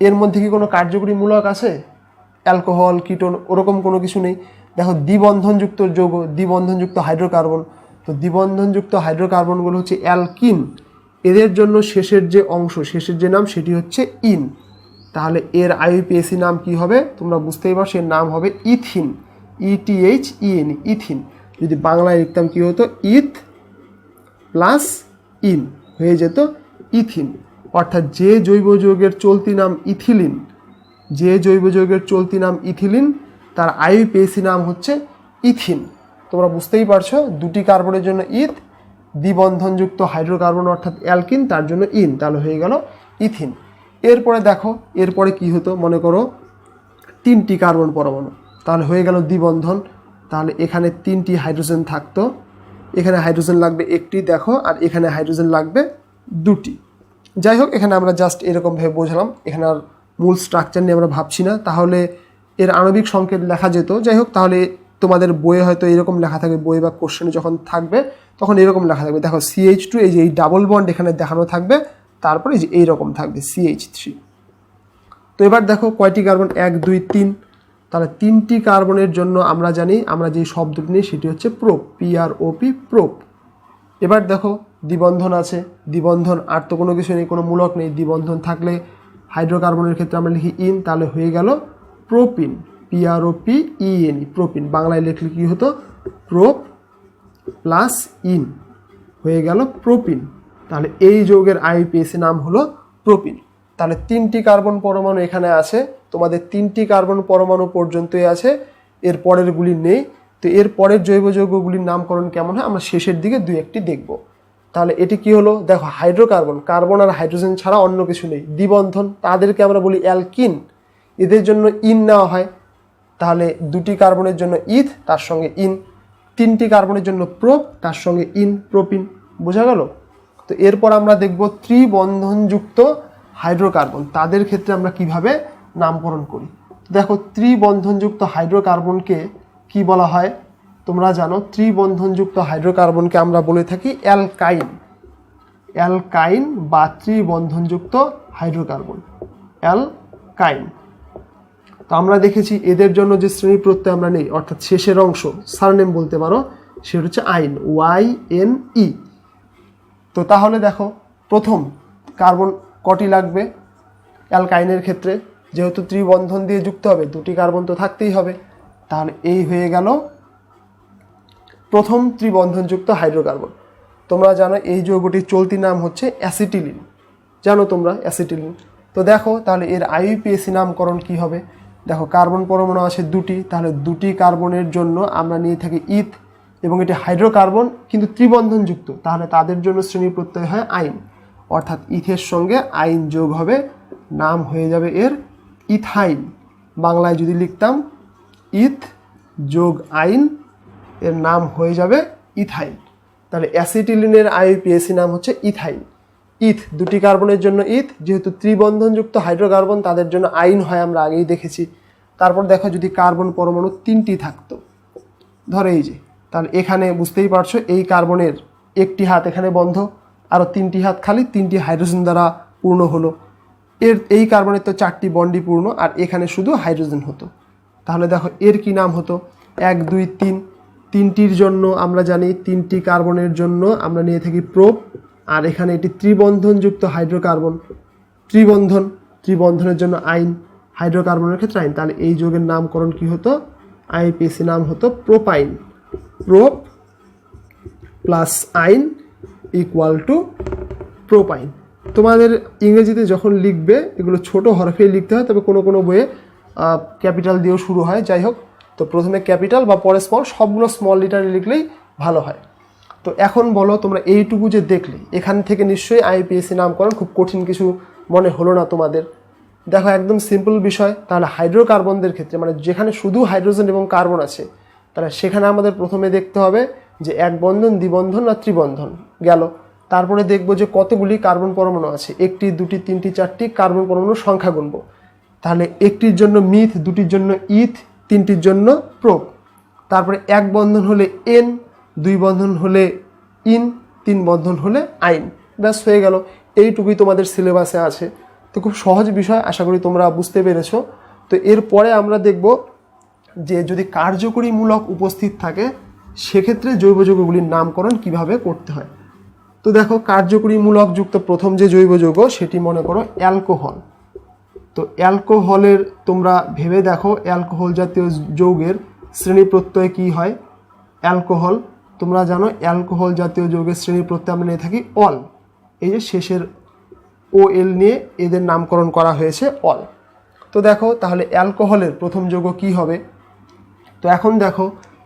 এর মধ্যে কি কোনো কার্যকরী মূলক আছে, অ্যালকোহল কিটোন ওরকম কোনো কিছু নেই। দেখো দ্বিবন্ধনযুক্ত যৌগ, দ্বিবন্ধনযুক্ত হাইড্রোকার্বন, তো দ্বিবন্ধনযুক্ত হাইড্রোকার্বনগুলো হচ্ছে অ্যালকিন, এদের জন্য শেষের যে অংশ, শেষের যে নাম সেটি হচ্ছে ইন। তাহলে এর IUPAC নাম কি হবে তোমরা বুঝতেই পারছো, এর নাম হবে ইথিন, ETHEN ইথিন। যদি বাংলায় লিখতাম কি হতো, ইথ প্লাস ইন হয়ে যেত ইথিন। অর্থাৎ যে জৈব যৌগের চলতি নাম ইথিলিন, যে জৈব যৌগের চলতি নাম ইথিলিন তার IUPAC নাম হচ্ছে ইথিন। তোমরা বুঝতেই পারছো, দুটি কার্বনের জন্য ইথ, দ্বিবন্ধনযুক্ত হাইড্রোকার্বন অর্থাৎ অ্যালকিন তার জন্য ইন, তাহলে হয়ে গেল ইথিন। এরপরে দেখো এরপরে কি হতো, মনে করো তিনটি কার্বন পরমাণু, তাহলে হয়ে গেল দ্বিবন্ধন। তাহলে এখানে তিনটি হাইড্রোজেন থাকতো, এখানে হাইড্রোজেন লাগবে একটি দেখো, আর এখানে হাইড্রোজেন লাগবে দুটি। যাই হোক এখানে আমরা জাস্ট এরকমভাবে বোঝালাম, এখানে আর মূল স্ট্রাকচার নিয়ে আমরা ভাবছি না, তাহলে এর আণবিক সংকেত লেখা যেত। যাই হোক তাহলে তোমাদের বইয়ে হয়তো এরকম লেখা থাকবে, বই বা কোশ্চেনে যখন থাকবে তখন এরকম লেখা থাকবে, দেখো CH2 এই যে এই ডাবল বন্ড এখানে দেখানো থাকবে, তারপরে এই যে এইরকম থাকবে CH3। তো এবার দেখো কয়টি কার্বন, 1 2 3, তাহলে তিনটি কার্বনের জন্য আমরা জানি, আমরা যে শব্দটি নিই সেটি হচ্ছে প্রোপ, PROP প্রোপ। এবার দেখো দ্বিবন্ধন আছে, দ্বিবন্ধন আর তো কোনো কিছু নেই, কোনো মূলক নেই, দ্বিবন্ধন থাকলে হাইড্রোকার্বনের ক্ষেত্রে আমরা লিখি ইন, তাহলে হয়ে গেল প্রোপিন, PROPENE প্রোপিন। বাংলায় লিখলে কি হতো, প্রোপ প্লাস ইন হয়ে গেল প্রোপিন। তাহলে এই যৌগের IUPAC নাম হলো প্রোপিন। তাহলে তিনটি কার্বন পরমাণু এখানে আছে, তোমাদের তিনটি কার্বন পরমাণু পর্যন্তই আছে, এর পরেরগুলি নেই। তো এর পরের জৈব যৌগগুলির নামকরণ কেমন হয় আমরা শেষের দিকে দুই একটি দেখব। তাহলে এটি কি হলো, দেখো হাইড্রোকার্বন, কার্বন আর হাইড্রোজেন ছাড়া অন্য কিছু নেই, দ্বিবন্ধন, তাদেরকে আমরা বলি অ্যালকিন, এদের জন্য ইন নেওয়া হয়। তাহলে দুটি কার্বনের জন্য ইথ, তার সঙ্গে ইন, তিনটি কার্বনের জন্য প্রোপ, তার সঙ্গে ইন, প্রোপিন। বোঝা গেল? তো এরপর আমরা দেখব ত্রিবন্ধনযুক্ত হাইড্রোকার্বন, তাদের ক্ষেত্রে আমরা কিভাবে নামকরণ করি। দেখো ত্রিবন্ধনযুক্ত হাইড্রোকার্বনকে কি বলা হয়? তোমরা জানো ত্রিবন্ধনযুক্ত হাইড্রোকার্বনকে আমরা বলে থাকি অ্যালকাইন। অ্যালকাইন বা ত্রিবন্ধনযুক্ত হাইড্রোকার্বন, অ্যালকাইন। তো আমরা দেখেছি এদের জন্য যে শ্রেণী প্রত্যয় আমরা নেই, অর্থাৎ শেষের অংশ, সারনেম বলতে পারো, সেটা হচ্ছে আইন, YNE। তো তাহলে দেখো প্রথম কার্বন কটি লাগবে অ্যালকাইনের ক্ষেত্রে? যেহেতু ত্রিবন্ধন দিয়ে যুক্ত হবে, দুটি কার্বন তো থাকতেই হবে। তাহলে এই হয়ে গেল প্রথম ত্রিবন্ধনযুক্ত হাইড্রোকার্বন। তোমরা জানো এই যৌগটির চলতি নাম হচ্ছে অ্যাসিটিলিন, জানো তোমরা অ্যাসিটিলিন। তো দেখো তাহলে এর IUPAC নামকরণ কি হবে? দেখো কার্বন পরমাণু আছে দুটি, তাহলে দুটি কার্বনের জন্য আমরা নিয়ে থাকি ইথ, এবং এটি হাইড্রোকার্বন কিন্তু ত্রিবন্ধনযুক্ত, তাহলে তাদের জন্য শ্রেণী প্রত্যয় হয় আইন, অর্থাৎ ইথের সঙ্গে আইন যোগ হবে, নাম হয়ে যাবে এর ইথাইন। বাংলায় যদি লিখতাম ইথ যোগ আইন, এর নাম হয়ে যাবে ইথাইন। তাহলে অ্যাসিটিলিনের IUPAC নাম হচ্ছে ইথাইন। ইথ দুটি কার্বনের জন্য ইথ, যেহেতু ত্রিবন্ধনযুক্ত হাইড্রোকার্বন তাদের জন্য আইন হয়, আমরা আগেই দেখেছি। তারপর দেখো যদি কার্বন পরমাণু তিনটি থাকতো, ধরো এই যে, তাহলে এখানে বুঝতেই পারছো এই কার্বনের একটি হাত এখানে বন্ধ, আরও তিনটি হাত খালি, তিনটি হাইড্রোজেন দ্বারা পূর্ণ হলো। এই কার্বনের তো চারটি বন্ডই পূর্ণ, আর এখানে শুধু হাইড্রোজেন হতো। তাহলে দেখো এর কি নাম হতো? 1 2 3, তিনটির জন্য আমরা জানি তিনটি কার্বনের জন্য আমরা নিয়ে থাকি প্রোপ, আর এখানে এটি ত্রিবন্ধনযুক্ত হাইড্রোকার্বন, ত্রিবন্ধনের জন্য আইন, হাইড্রোকার্বনের ক্ষেত্রে আইন। তাহলে এই যৌগের নামকরণ কি হতো? IUPAC নাম হতো প্রোপাইন। প্রোপ প্লাস আইন ইকুয়াল টু প্রোপাইন। তোমাদের ইংরেজিতে যখন লিখবে এগুলো ছোট হরফে লিখতে হয়, তবে কোনো কোনো বইয়ে ক্যাপিটাল দিয়েও শুরু হয়। যাই হোক, তো প্রথমে ক্যাপিটাল বা পরে স্মল, সবগুলো স্মল লিটারে লিখলেই ভালো হয়। তো এখন বলো তোমরা এইটুকু যে দেখলে, এখান থেকে নিশ্চয়ই IUPAC নামকরণ খুব কঠিন কিছু মনে হলো না তোমাদের। দেখো একদম সিম্পল বিষয়। তাহলে হাইড্রোকার্বনদের ক্ষেত্রে, মানে যেখানে শুধু হাইড্রোজেন এবং কার্বন আছে, তাহলে সেখানে আমাদের প্রথমে দেখতে হবে যে এক বন্ধন, দ্বিবন্ধন না ত্রিবন্ধন গেল। তারপরে দেখব যে কতগুলি কার্বন পরমাণু আছে, একটি, দুটি, তিনটি, চারটি কার্বন পরমাণুর সংখ্যা গুনব। তাহলে একটির জন্য মিথ, দুটির জন্য ইথ, তিনটির জন্য প্রোপ। তারপরে এক বন্ধন হলে এন, দুই বন্ধন হলে ইন, তিন বন্ধন হলে আইন। ব্যাস হয়ে গেল। এইটুকুই তোমাদের সিলেবাসে আছে। তো খুব সহজ বিষয়, আশা করি তোমরা বুঝতে পেরেছো। তো এরপরে আমরা দেখব যে যদি কার্যকরীমূলক উপস্থিত থাকে, সেক্ষেত্রে জৈব যৌগগুলির নামকরণ কিভাবে করতে হয়। তো দেখো কার্যকরীমূলক যুক্ত প্রথম যে জৈব যৌগ, সেটি মনে করো অ্যালকোহল। তো অ্যালকোহলের তোমরা ভেবে দেখো, অ্যালকোহল জাতীয় যৌগের শ্রেণী প্রত্যয় কী হয়? অ্যালকোহল, তোমরা জানো অ্যালকোহল জাতীয় যৌগের শ্রেণী প্রত্যয় আমরা নিয়ে থাকি অল। এই যে শেষের OL নিয়ে এদের নামকরণ করা হয়েছে অল। তো দেখো তাহলে অ্যালকোহলের প্রথম যৌগ কি হবে? তো এখন দেখো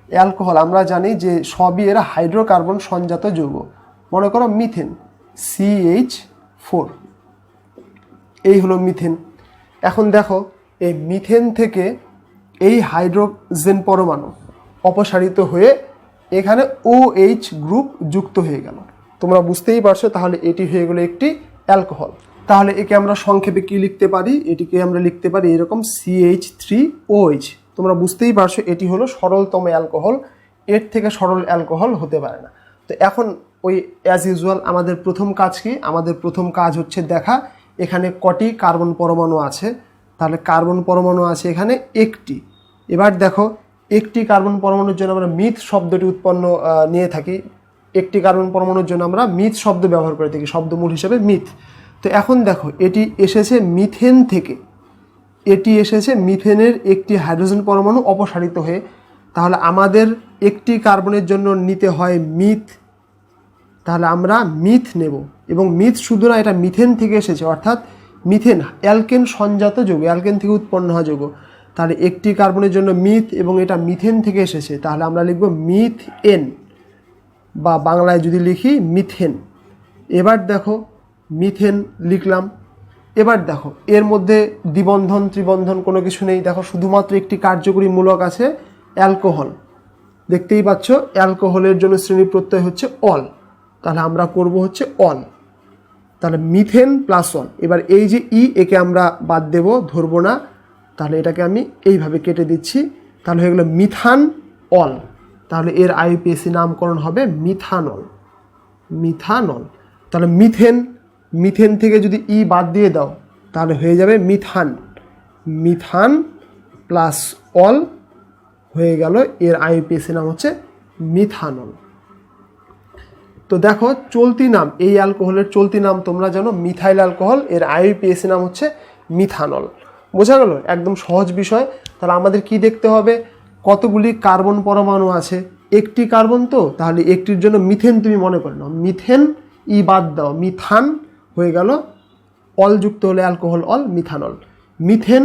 অ্যালকোহল আমরা জানি যে সবই এরা হাইড্রোকার্বন সংজাত যৌগ। মনে করো মিথেন, CH4, এই হলো মিথেন। এখন দেখো এই মিথেন থেকে এই হাইড্রোজেন পরমাণু অপসারিত হয়ে এখানে OH গ্রুপ যুক্ত হয়ে গেল। তোমরা বুঝতেই পারছো, তাহলে এটি হয়ে গেল একটি অ্যালকোহল। তাহলে একে আমরা সংক্ষেপে কি লিখতে পারি? এটিকে আমরা লিখতে পারি এরকম CH3OH। তোমরা বুঝতেই পারছো এটি হলো সরলতম অ্যালকোহল, এর থেকে সরল অ্যালকোহল হতে পারে না। তো এখন ওই অ্যাজ ইউজুয়াল আমাদের প্রথম কাজ কি? আমাদের প্রথম কাজ হচ্ছে দেখা এখানে কটি কার্বন পরমাণু আছে। তাহলে কার্বন পরমাণু আছে এখানে একটি। এবার দেখো একটি কার্বন পরমাণুর জন্য আমরা মিথ শব্দটি উৎপন্ন নিয়ে থাকি। একটি কার্বন পরমাণুর জন্য আমরা মিথ শব্দ ব্যবহার করে থাকি, শব্দমূল হিসেবে মিথ। তো এখন দেখো এটি এসেছে মিথেন থেকে, এটি এসেছে মিথেনের একটি হাইড্রোজেন পরমাণু অপসারিত হয়ে। তাহলে আমাদের একটি কার্বনের জন্য নিতে হয় মিথ, তাহলে আমরা মিথ নেব। এবং মিথ শুধু না, এটা মিথেন থেকে এসেছে, অর্থাৎ মিথেন অ্যালকেন সংজাত যৌগ, অ্যালকেন থেকে উৎপন্ন হওয়া যৌগ। তাহলে একটি কার্বনের জন্য মিথ এবং এটা মিথেন থেকে এসেছে, তাহলে আমরা লিখব মিথ এন, বা বাংলায় যদি লিখি মিথেন। এবার দেখো মিথেন লিখলাম। এবার দেখো এর মধ্যে দ্বিবন্ধন ত্রিবন্ধন কোনো কিছু নেই। দেখো শুধুমাত্র একটি কার্যকরী মূলক আছে অ্যালকোহল। দেখতেই পাচ্ছ অ্যালকোহলের জন্য শ্রেণী প্রত্যয় হচ্ছে অল। তাহলে আমরা করব হচ্ছে অল। তাহলে মিথেন প্লাস অল। এবার এই যে ই, একে আমরা বাদ দেব, ধরবো না। তাহলে এটাকে আমি এইভাবে কেটে দিচ্ছি। তাহলে হয়ে গেল মিথান অল, তাহলে এর আইইউপিএসি নামকরণ হবে মিথানল। মিথানল, তাহলে মিথেন থেকে যদি ই বাদ দিয়ে দাও তাহলে হয়ে যাবে মিথান। মিথান প্লাস অল হয়ে গেল, এর আইইউপিএসি নাম হচ্ছে মিথানল। তো দেখো চলতি নাম, এই অ্যালকোহলের চলতি নাম তোমরা জানো মিথাইল অ্যালকোহল, এর আইইউপিএসি নাম হচ্ছে মিথানল। বোঝা গেল? একদম সহজ বিষয়। তাহলে আমাদের কি দেখতে হবে, কতগুলি কার্বন পরমাণু আছে, একটি কার্বন, তো তাহলে একটির জন্য মিথেন তুমি মনে করে নাও, মিথেন ই বাদ দাও, মিথান হয়ে গেল, অল যুক্ত হলে অ্যালকোহল অল, মিথানল। মিথেন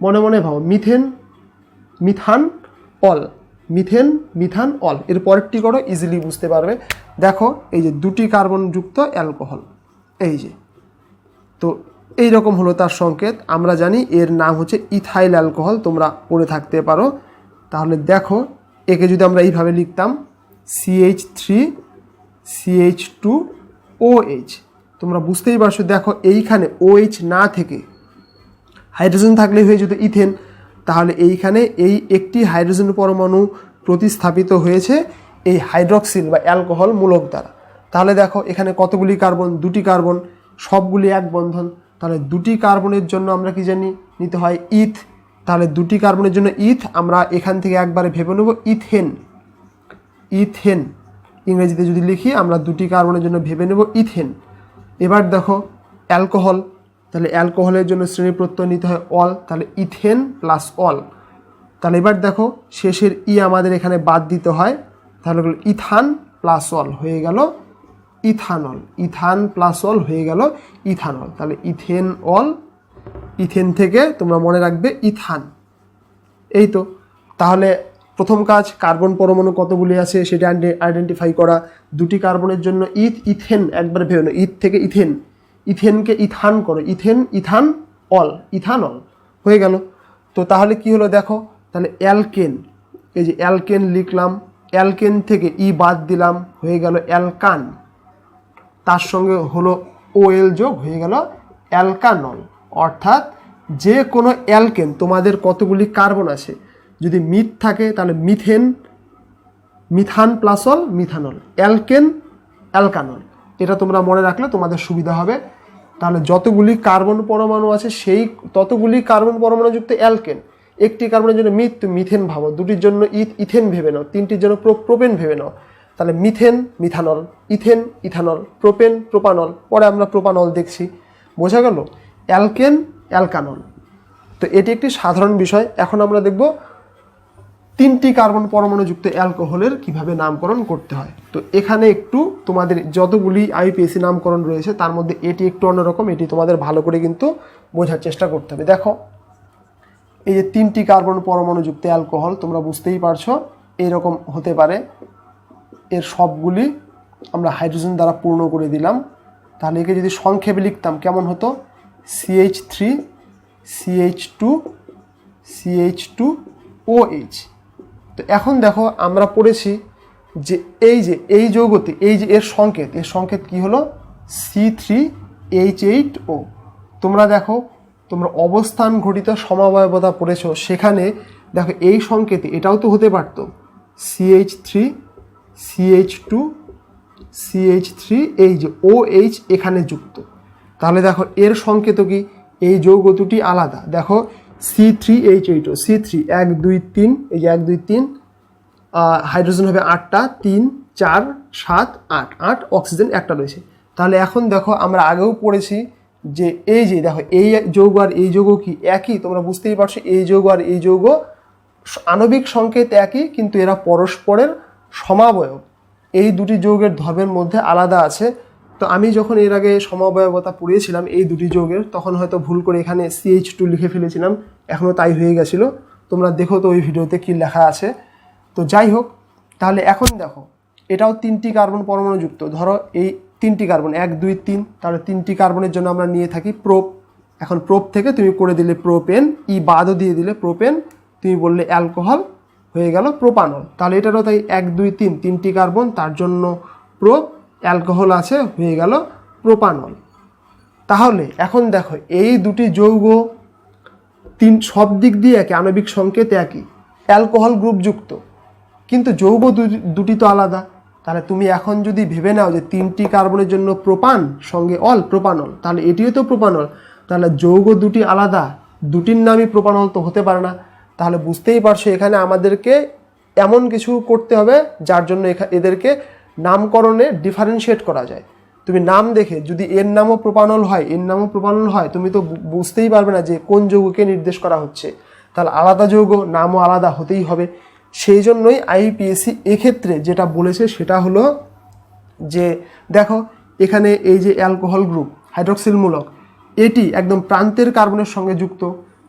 মনে মনে ভাবো, মিথান অল, মিথান অল। এর পরেরটি করো, ইজিলি বুঝতে পারবে। দেখো এই যে দুটি কার্বন যুক্ত অ্যালকোহল, এই যে, তো এই রকম হলো তার সংকেত। আমরা জানি এর নাম হচ্ছে ইথাইল অ্যালকোহল, তোমরা পড়ে থাকতে পারো। তাহলে দেখো একে যদি আমরা এইভাবে লিখতাম CH3CH2OH, তোমরা বুঝতেই পারছো। দেখো এইখানে OH না থেকে হাইড্রোজেন থাকলেই হয়ে যেত ইথেন, তাহলে এইখানে এই একটি হাইড্রোজেন পরমাণু প্রতিস্থাপিত হয়েছে এই হাইড্রক্সিল বা অ্যালকোহল মূলক দ্বারা। তাহলে দেখো এখানে কতগুলি কার্বন, দুটি কার্বন, সবগুলি এক বন্ধন। তাহলে দুটি কার্বনের জন্য আমরা কি জানি, নিতে হয় ইথ। তাহলে দুটি কার্বনের জন্য ইথ, আমরা এখান থেকে একবারে ভেবে নেব ইথেন। ইথেন ইংরেজিতে যদি লিখি, আমরা দুটি কার্বনের জন্য ভেবে নেব ইথেন। এবার দেখো অ্যালকোহল, তাহলে অ্যালকোহলের জন্য শ্রেণী প্রত্যয় নিতে হয় অল, তাহলে ইথেন প্লাস অল। তাহলে এবার দেখো শেষের ই আমাদের এখানে বাদ দিতে হয়, তাহলে ইথান প্লাস অল হয়ে গেল ইথানল। ইথান প্লাস অল হয়ে গেল ইথানল। তাহলে ইথেন অল, ইথেন থেকে তোমরা মনে রাখবে ইথান। এই তো, তাহলে প্রথম কাজ কার্বন পরমাণু কতগুলি আছে সেটা আইডেন্টিফাই করা। দুটি কার্বনের জন্য ইথেন একবারে ভেবে নাও, ইথ থেকে ইথেন, ইথেনকে ইথান করো, ইথান অল, ইথানল হয়ে গেল। তো তাহলে কি হলো দেখো, তাহলে অ্যালকেন, এই যে অ্যালকেন লিখলাম, অ্যালকেন থেকে ই বাদ দিলাম, হয়ে গেল অ্যালকান, তার সঙ্গে হলো OL যোগ, হয়ে গেল অ্যালকানল। অর্থাৎ যে কোনো অ্যালকেন, তোমাদের কতগুলি কার্বন আছে, যদি মিথ থাকে তাহলে methane plus all methanol, alkane অ্যালকানল। এটা তোমরা মনে রাখলে তোমাদের সুবিধা হবে। তাহলে যতগুলি কার্বন পরমাণু আছে সেই ততগুলি কার্বন পরমাণুযুক্ত অ্যালকেন। একটি কার্বনের জন্য মিথেন ভাবো, দুটির জন্য ইথেন ভেবে নাও, তিনটির জন্য প্রোপেন ভেবে নাও। তাহলে methane methanol, ethane ethanol, propane propanol, পরে আমরা প্রোপানল দেখছি। বোঝা গেল? Alkane alkanol. তো এটি একটি সাধারণ বিষয়। এখন আমরা দেখব তিনটি কার্বন পরমাণুযুক্ত অ্যালকোহলের কিভাবে নামকরণ করতে হয়। তো এখানে একটু তোমাদের যতগুলি আইইউপিএসি নামকরণ রয়েছে তার মধ্যে এটি একটু অন্যরকম, এটি তোমাদের ভালো করে কিন্তু বোঝার চেষ্টা করতে হবে। দেখো এই যে তিনটি কার্বন পরমাণুযুক্ত অ্যালকোহল, তোমরা বুঝতেই পারছো এইরকম হতে পারে। এর সবগুলি আমরা হাইড্রোজেন দ্বারা পূর্ণ করে দিলাম। তাহলে একে যদি সংক্ষেপে লিখতাম কেমন হতো, CH3CH2OH। তো এখন দেখো আমরা পড়েছি যে এই যৌগতে এই যে এর সংকেত কি হলো, C3H8O। তোমরা দেখো, তোমরা অবস্থান ঘটিত সমাবয়বতা পড়েছো, সেখানে দেখো এই সংকেতে এটাও তো হতে পারতো CH3CH2CH3, এই যে OH এখানে যুক্ত। তাহলে দেখো এর সংকেত কি, এই যৌগ দুটি আলাদা। দেখো C3H8O, C3 1 2 3, এই যে 1 2 3, হাইড্রোজেন হবে 8টা, 3 4 7 8, 8 অক্সিজেন একটা রয়েছে। তাহলে এখন দেখো আমরা আগেও পড়েছি যে এই যে দেখো এই যৌগ আর এই যৌগ কি একই, তোমরা বুঝতেই পারছো এই যৌগ আর এই যৌগ আণবিক সংকেত একই, কিন্তু এরা পরস্পরের সমাবয়ব। এই দুটি যৌগের ধর্মের মধ্যে আলাদা আছে। তো আমি যখন এর আগে সমাবয়বতা পড়িয়েছিলাম এই দুটি যৌগের, তখন হয়তো ভুল করে এখানে CH2 লিখে ফেলেছিলাম, এখনও তাই হয়ে গেছিলো। তোমরা দেখো তো ওই ভিডিওতে কি লেখা আছে। তো যাই হোক, তাহলে এখন দেখো এটাও তিনটি কার্বন পরমাণুযুক্ত। ধরো এই তিনটি কার্বন 1 2 3, তাহলে তিনটি কার্বনের জন্য আমরা নিয়ে থাকি প্রোপ। এখন প্রোপ থেকে তুমি করে দিলে প্রোপেন, ই বাদও দিয়ে দিলে প্রোপেন, তুমি বললে অ্যালকোহল, হয়ে গেল প্রোপানল। তাহলে এটারও তাই 1 2 3 তিনটি কার্বন, তার জন্য প্রোপ, অ্যালকোহল আছে, হয়ে গেল প্রোপানল। তাহলে এখন দেখো এই দুটি যৌগ সব দিক দিয়ে একই, আণবিক সংকেত একই, অ্যালকোহল গ্রুপযুক্ত। কিন্তু যৌগ দুটি তো আলাদা। তাহলে তুমি এখন যদি ভেবে নাও যে 3টি কার্বনের জন্য প্রোপান সঙ্গে অল, প্রোপানল, তাহলে এটিও তো প্রোপানল। তাহলে যৌগ দুটি আলাদা, দুটির নামই প্রোপানল তো হতে পারে না। তাহলে বুঝতেই পারছো এখানে আমাদেরকে এমন কিছু করতে হবে যার জন্য এদেরকে নামকরণে ডিফারেন্সিয়েট করা যায়। তুমি নাম দেখে যদি এর নামও প্রোপানল হয়, এর নামও প্রোপানল হয়, তুমি তো বুঝতেই পারবে না যে কোন যৌগকে নির্দেশ করা হচ্ছে। তাহলে আলাদা যৌগ, নামও আলাদা হতেই হবে। সেই জন্যই আইইউপিএসসি এক্ষেত্রে যেটা বলেছে সেটা হলো যে দেখো এখানে এই যে অ্যালকোহল গ্রুপ হাইড্রক্সিল মূলক, এটি একদম প্রান্তের কার্বনের সঙ্গে যুক্ত,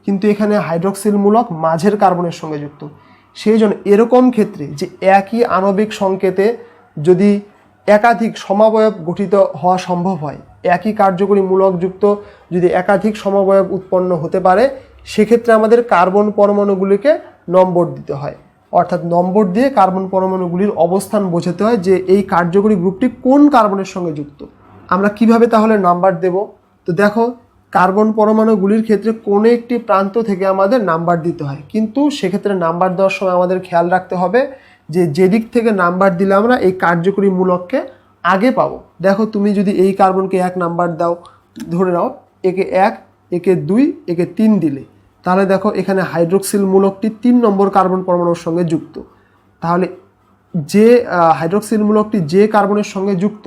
কিন্তু এখানে হাইড্রক্সিল মূলক মাঝের কার্বনের সঙ্গে যুক্ত। সেই জন্য এরকম ক্ষেত্রে যে একই আণবিক সংকেতে যদি একাধিক সমাবয়ব গঠিত হওয়া সম্ভব হয়, একই কার্যকরী মূলক যুক্ত যদি একাধিক সমাবয়ব উৎপন্ন হতে পারে, সেক্ষেত্রে আমাদের কার্বন পরমাণুগুলিকে নম্বর দিতে হয়। অর্থাৎ নম্বর দিয়ে কার্বন পরমাণুগুলির অবস্থান বোঝাতে হয় যে এই কার্যকরী গ্রুপটি কোন কার্বনের সঙ্গে যুক্ত। আমরা কিভাবে তাহলে নাম্বার দেব? তো দেখো কার্বন পরমাণুগুলির ক্ষেত্রে কোনো একটি প্রান্ত থেকে আমাদের নাম্বার দিতে হয়, কিন্তু সেক্ষেত্রে নাম্বার দেওয়ার সময় আমাদের খেয়াল রাখতে হবে যে যেদিক থেকে নাম্বার দিলে আমরা এই কার্যকরী মূলককে আগে পাবো। দেখো তুমি যদি এই কার্বনকে 1 নাম্বার দাও, ধরে নাও একে 1, একে 2, একে 3 দিলে, তাহলে দেখো এখানে হাইড্রোক্সিল মূলকটি 3 নম্বর কার্বন পরমাণুর সঙ্গে যুক্ত। তাহলে যে হাইড্রোক্সিল মূলকটি যে কার্বনের সঙ্গে যুক্ত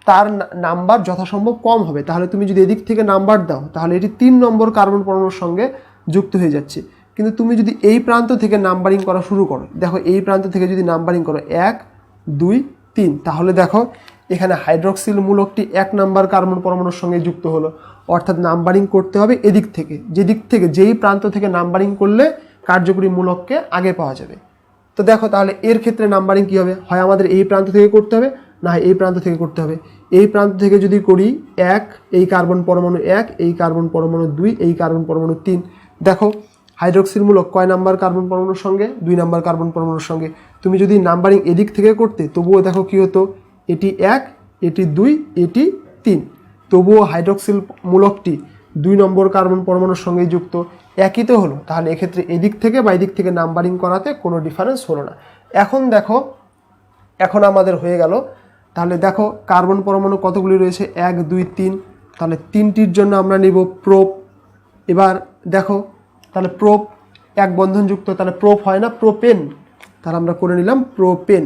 তার নাম্বার যথাসম্ভব কম হবে। তাহলে তুমি যদি এদিক থেকে নাম্বার দাও তাহলে এটি 3 নম্বর কার্বন পরমাণুর সঙ্গে যুক্ত হয়ে যাচ্ছে। কিন্তু তুমি যদি এই প্রান্ত থেকে নাম্বারিং করা শুরু করো, দেখো এই প্রান্ত থেকে যদি নাম্বারিং করো 1, 2, 3, তাহলে দেখো এখানে হাইড্রোক্সিল মূলকটি 1 নম্বর কার্বন পরমাণুর সঙ্গে যুক্ত হলো। অর্থাৎ নাম্বারিং করতে হবে এদিক থেকে, যেই প্রান্ত থেকে নাম্বারিং করলে কার্যকরী মূলককে আগে পাওয়া যাবে। তো দেখো তাহলে এর ক্ষেত্রে নাম্বারিং কী হবে? হয় আমাদের এই প্রান্ত থেকে করতে হবে, না হয় এই প্রান্ত থেকে করতে হবে। এই প্রান্ত থেকে যদি করি 1, এই কার্বন পরমাণু 1, এই কার্বন পরমাণু 2, এই কার্বন পরমাণু 3, দেখো হাইড্রোক্সিল মূলক কয় নাম্বার কার্বন পরমাণুর সঙ্গে? 2 নাম্বার কার্বন পরমাণুর সঙ্গে। তুমি যদি নাম্বারিং এদিক থেকে করতে তবুও দেখো কী হতো, এটি 1, এটি 2, এটি 3, তবুও হাইড্রোক্সিল মূলকটি 2 নম্বর কার্বন পরমাণুর সঙ্গেই যুক্ত, একই তো হলো। তাহলে এক্ষেত্রে এদিক থেকে বা এদিক থেকে নাম্বারিং করাতে কোনো ডিফারেন্স হলো না। এখন দেখো এখন আমাদের হয়ে গেল। তাহলে দেখো কার্বন পরমাণু কতগুলি রয়েছে? 1, 2, 3, তাহলে 3টির জন্য আমরা নিব প্রোপ। এবার দেখো তাহলে প্রোপ 1 বন্ধনযুক্ত, তাহলে প্রোপ হয় না প্রোপেন, তাহলে আমরা করে নিলাম প্রোপেন।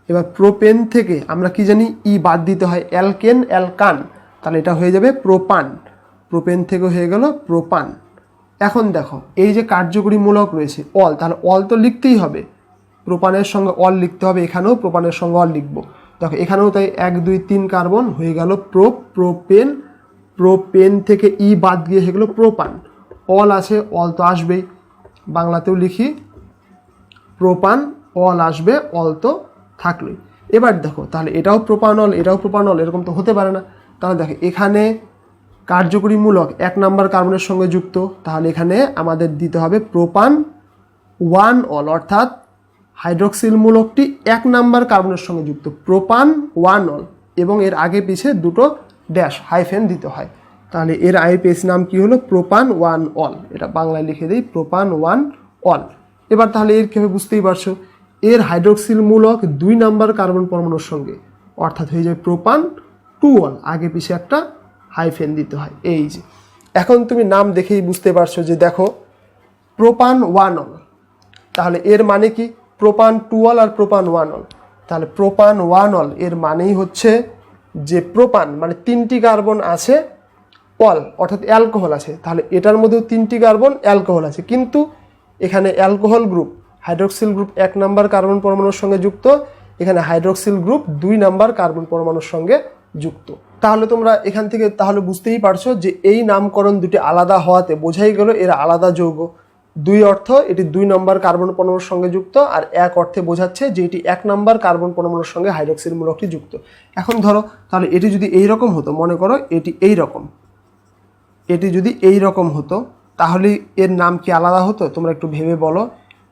এবার প্রোপেন থেকে আমরা কি জানি? ই বাদ দিতে হয়, অ্যালকেন, অ্যালকান, তাহলে এটা হয়ে যাবে প্রোপান। প্রোপেন থেকে হয়ে গেল প্রোপান। এখন দেখো এই যে কার্যকরী মূলক রয়েছে অল, তাহলে অল তো লিখতেই হবে, প্রোপানের সঙ্গে অল লিখতে হবে, এখানেও প্রোপানের সঙ্গে অল লিখবো। দেখো এখানেও তাই 1, 2, 3 কার্বন হয়ে গেল প্রোপেন। প্রোপেন থেকে ই বাদ দিয়ে হয়ে গেল প্রোপান। অল আছে, অল তো আসবেই, বাংলাতেও লিখি প্রোপান, অল আসবে, অল তো থাকলোই। এবার দেখো তাহলে এটাও প্রোপানল, এটাও প্রোপানল, এরকম তো হতে পারে না। তাহলে দেখো এখানে কার্যকরী মূলক 1 নম্বর কার্বনের সঙ্গে যুক্ত, তাহলে এখানে আমাদের দিতে হবে প্রোপান 1 অল, অর্থাৎ হাইড্রোক্সিল মূলকটি 1 নম্বর কার্বনের সঙ্গে যুক্ত, প্রোপান 1 অল, এবং এর আগে পিছে দুটো ড্যাশ হাইফেন দিতে হয়। তাহলে এর আইইউপিএসি নাম কি হলো? প্রোপান 1 অল। এটা বাংলায় লিখে দিই প্রোপান 1 অল। এবার তাহলে এর কীভাবে বুঝতেই পারছো, এর হাইড্রোক্সিল মূলক 2 নম্বর কার্বন পরমাণুর সঙ্গে, অর্থাৎ হয়ে যায় প্রোপান 2 অল, আগে পিছে একটা হাইফেন দিতে হয়। এই যে এখন তুমি নাম দেখেই বুঝতে পারছো যে দেখো প্রোপান 1 অল, তাহলে এর মানে কি? প্রোপান 2 অল আর প্রোপান 1 অল। তাহলে প্রোপান 1 অল এর মানেই হচ্ছে যে প্রোপান মানে 3টি কার্বন আছে, অল অর্থাৎ অ্যালকোহল আছে, তাহলে এটার মধ্যেও 3টি কার্বন অ্যালকোহল আছে, কিন্তু এখানে অ্যালকোহল গ্রুপ হাইড্রোক্সিল গ্রুপ 1 নম্বর কার্বন পরমাণুর সঙ্গে যুক্ত, এখানে হাইড্রোক্সিল গ্রুপ 2 নম্বর কার্বন পরমাণুর সঙ্গে যুক্ত। তাহলে তোমরা এখান থেকে তাহলে বুঝতেই পারছো যে এই নামকরণ দুটি আলাদা হওয়াতে বোঝাই গেল এরা আলাদা যৌগ। 2 অর্থ এটি 2 নম্বর কার্বন পরমাণুর সঙ্গে যুক্ত, আর 1 অর্থে বোঝাচ্ছে যে এটি 1 নম্বর কার্বন পরমাণুর সঙ্গে হাইড্রোক্সিল মূলকটি যুক্ত। এখন ধরো তাহলে এটি যদি এই রকম হতো, মনে করো এটি এই রকম, এটি যদি এই রকম হতো তাহলে এর নাম কি আলাদা হতো? তোমরা একটু ভেবে বলো,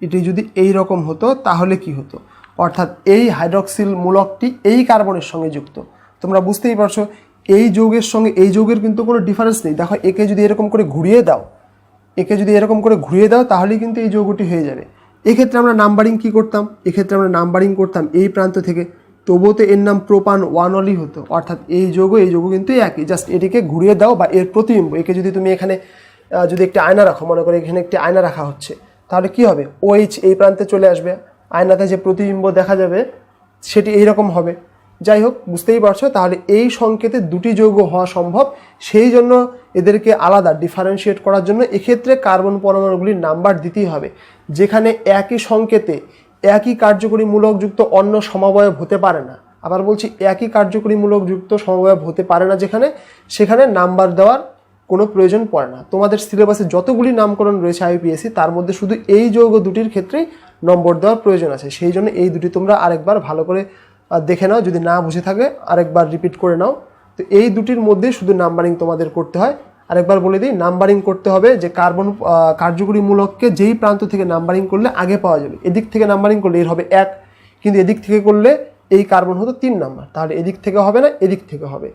এটি যদি এই রকম হতো তাহলে কি হতো? অর্থাৎ এই হাইড্রোক্সিল মূলকটি এই কার্বনের সঙ্গে যুক্ত। তোমরা বুঝতেই পারছো এই যৌগের সঙ্গে এই যৌগের কিন্তু কোনো ডিফারেন্স নেই। দেখো একে যদি এরকম করে ঘুরিয়ে দাও একে যদি এরকম করে ঘুরিয়ে দাও তাহলেই কিন্তু এই যৌগটি হয়ে যাবে। এক্ষেত্রে আমরা নাম্বারিং কি করতাম, এক্ষেত্রে আমরা নাম্বারিং করতাম এই প্রান্ত থেকে, তবুও তো এর নাম প্রোপান 1 হতো, অর্থাৎ এই যৌগ কিন্তু একই, জাস্ট এটিকে ঘুরিয়ে দাও বা এর প্রতিবিম্ব। একে যদি তুমি এখানে যদি একটি আয়না রাখো, মনে করো এখানে একটি আয়না রাখা হচ্ছে, তাহলে কি হবে, OH এই প্রান্তে চলে আসবে, আয়নাতে যে প্রতিবিম্ব দেখা যাবে সেটি এইরকম হবে। যাই হোক, বুঝতেই পারছো, তাহলে এই সংকেতে দুটি যৌগ হওয়া সম্ভব, সেই জন্য এদেরকে আলাদা ডিফারেন্সিয়েট করার জন্য এক্ষেত্রে কার্বন পরমাণুগুলির নাম্বার দিতেই হবে। যেখানে একই সংকেতে একই কার্যকরী মূলক যুক্ত অন্য সমবয়ব হতে পারে না, আবার বলছি একই কার্যকরী মূলক যুক্ত সমবয়ব হতে পারে না যেখানে, সেখানে নাম্বার দেওয়ার কোনো প্রয়োজন পড়ে না। তোমাদের সিলেবাসে যতগুলি নামকরণ রয়েছে IUPAC তার মধ্যে শুধু এই যৌগ দুটির ক্ষেত্রেই নম্বর দেওয়ার প্রয়োজন আছে। সেই জন্য এই দুটি তোমরা আরেকবার ভালো করে দেখে নাও, যদি না বুঝে থাকে আরেকবার রিপিট করে নাও। তো এই দুটির মধ্যে শুধু নাম্বারিং তোমাদের করতে হয়। আরেকবার বলে দিই, নাম্বারিং করতে হবে যে কার্বন কার্যকরী মূলককে যেই প্রান্ত থেকে নাম্বারিং করলে আগে পাওয়া যাবে, এদিক থেকে নাম্বারিং করলে এর হবে 1, কিন্তু এদিক থেকে করলে এই কার্বন হতো 3 নাম্বার, তাহলে এদিক থেকে হবে না, এদিক থেকে হবে।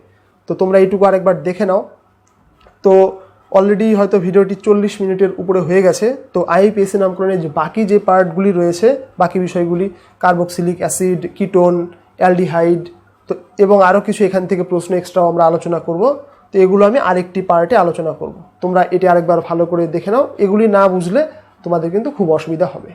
তো তোমরা এইটুকু আরেকবার দেখে নাও। তো অলরেডি হয়তো ভিডিওটি 40 মিনিটের উপরে হয়ে গেছে। তো IUPAC নামকরণের যে বাকি যে পার্টগুলি রয়েছে, বাকি বিষয়গুলি কার্বক্সিলিক অ্যাসিড, কিটোন, অ্যালডিহাইড, তো এবং আরও কিছু এখান থেকে প্রশ্ন এক্সট্রাও আমরা আলোচনা করব। তো এগুলো আমি আরেকটি পার্টে আলোচনা করব। তোমরা এটি আরেকবার ভালো করে দেখে নাও, এগুলি না বুঝলে তোমাদের কিন্তু খুব অসুবিধা হবে।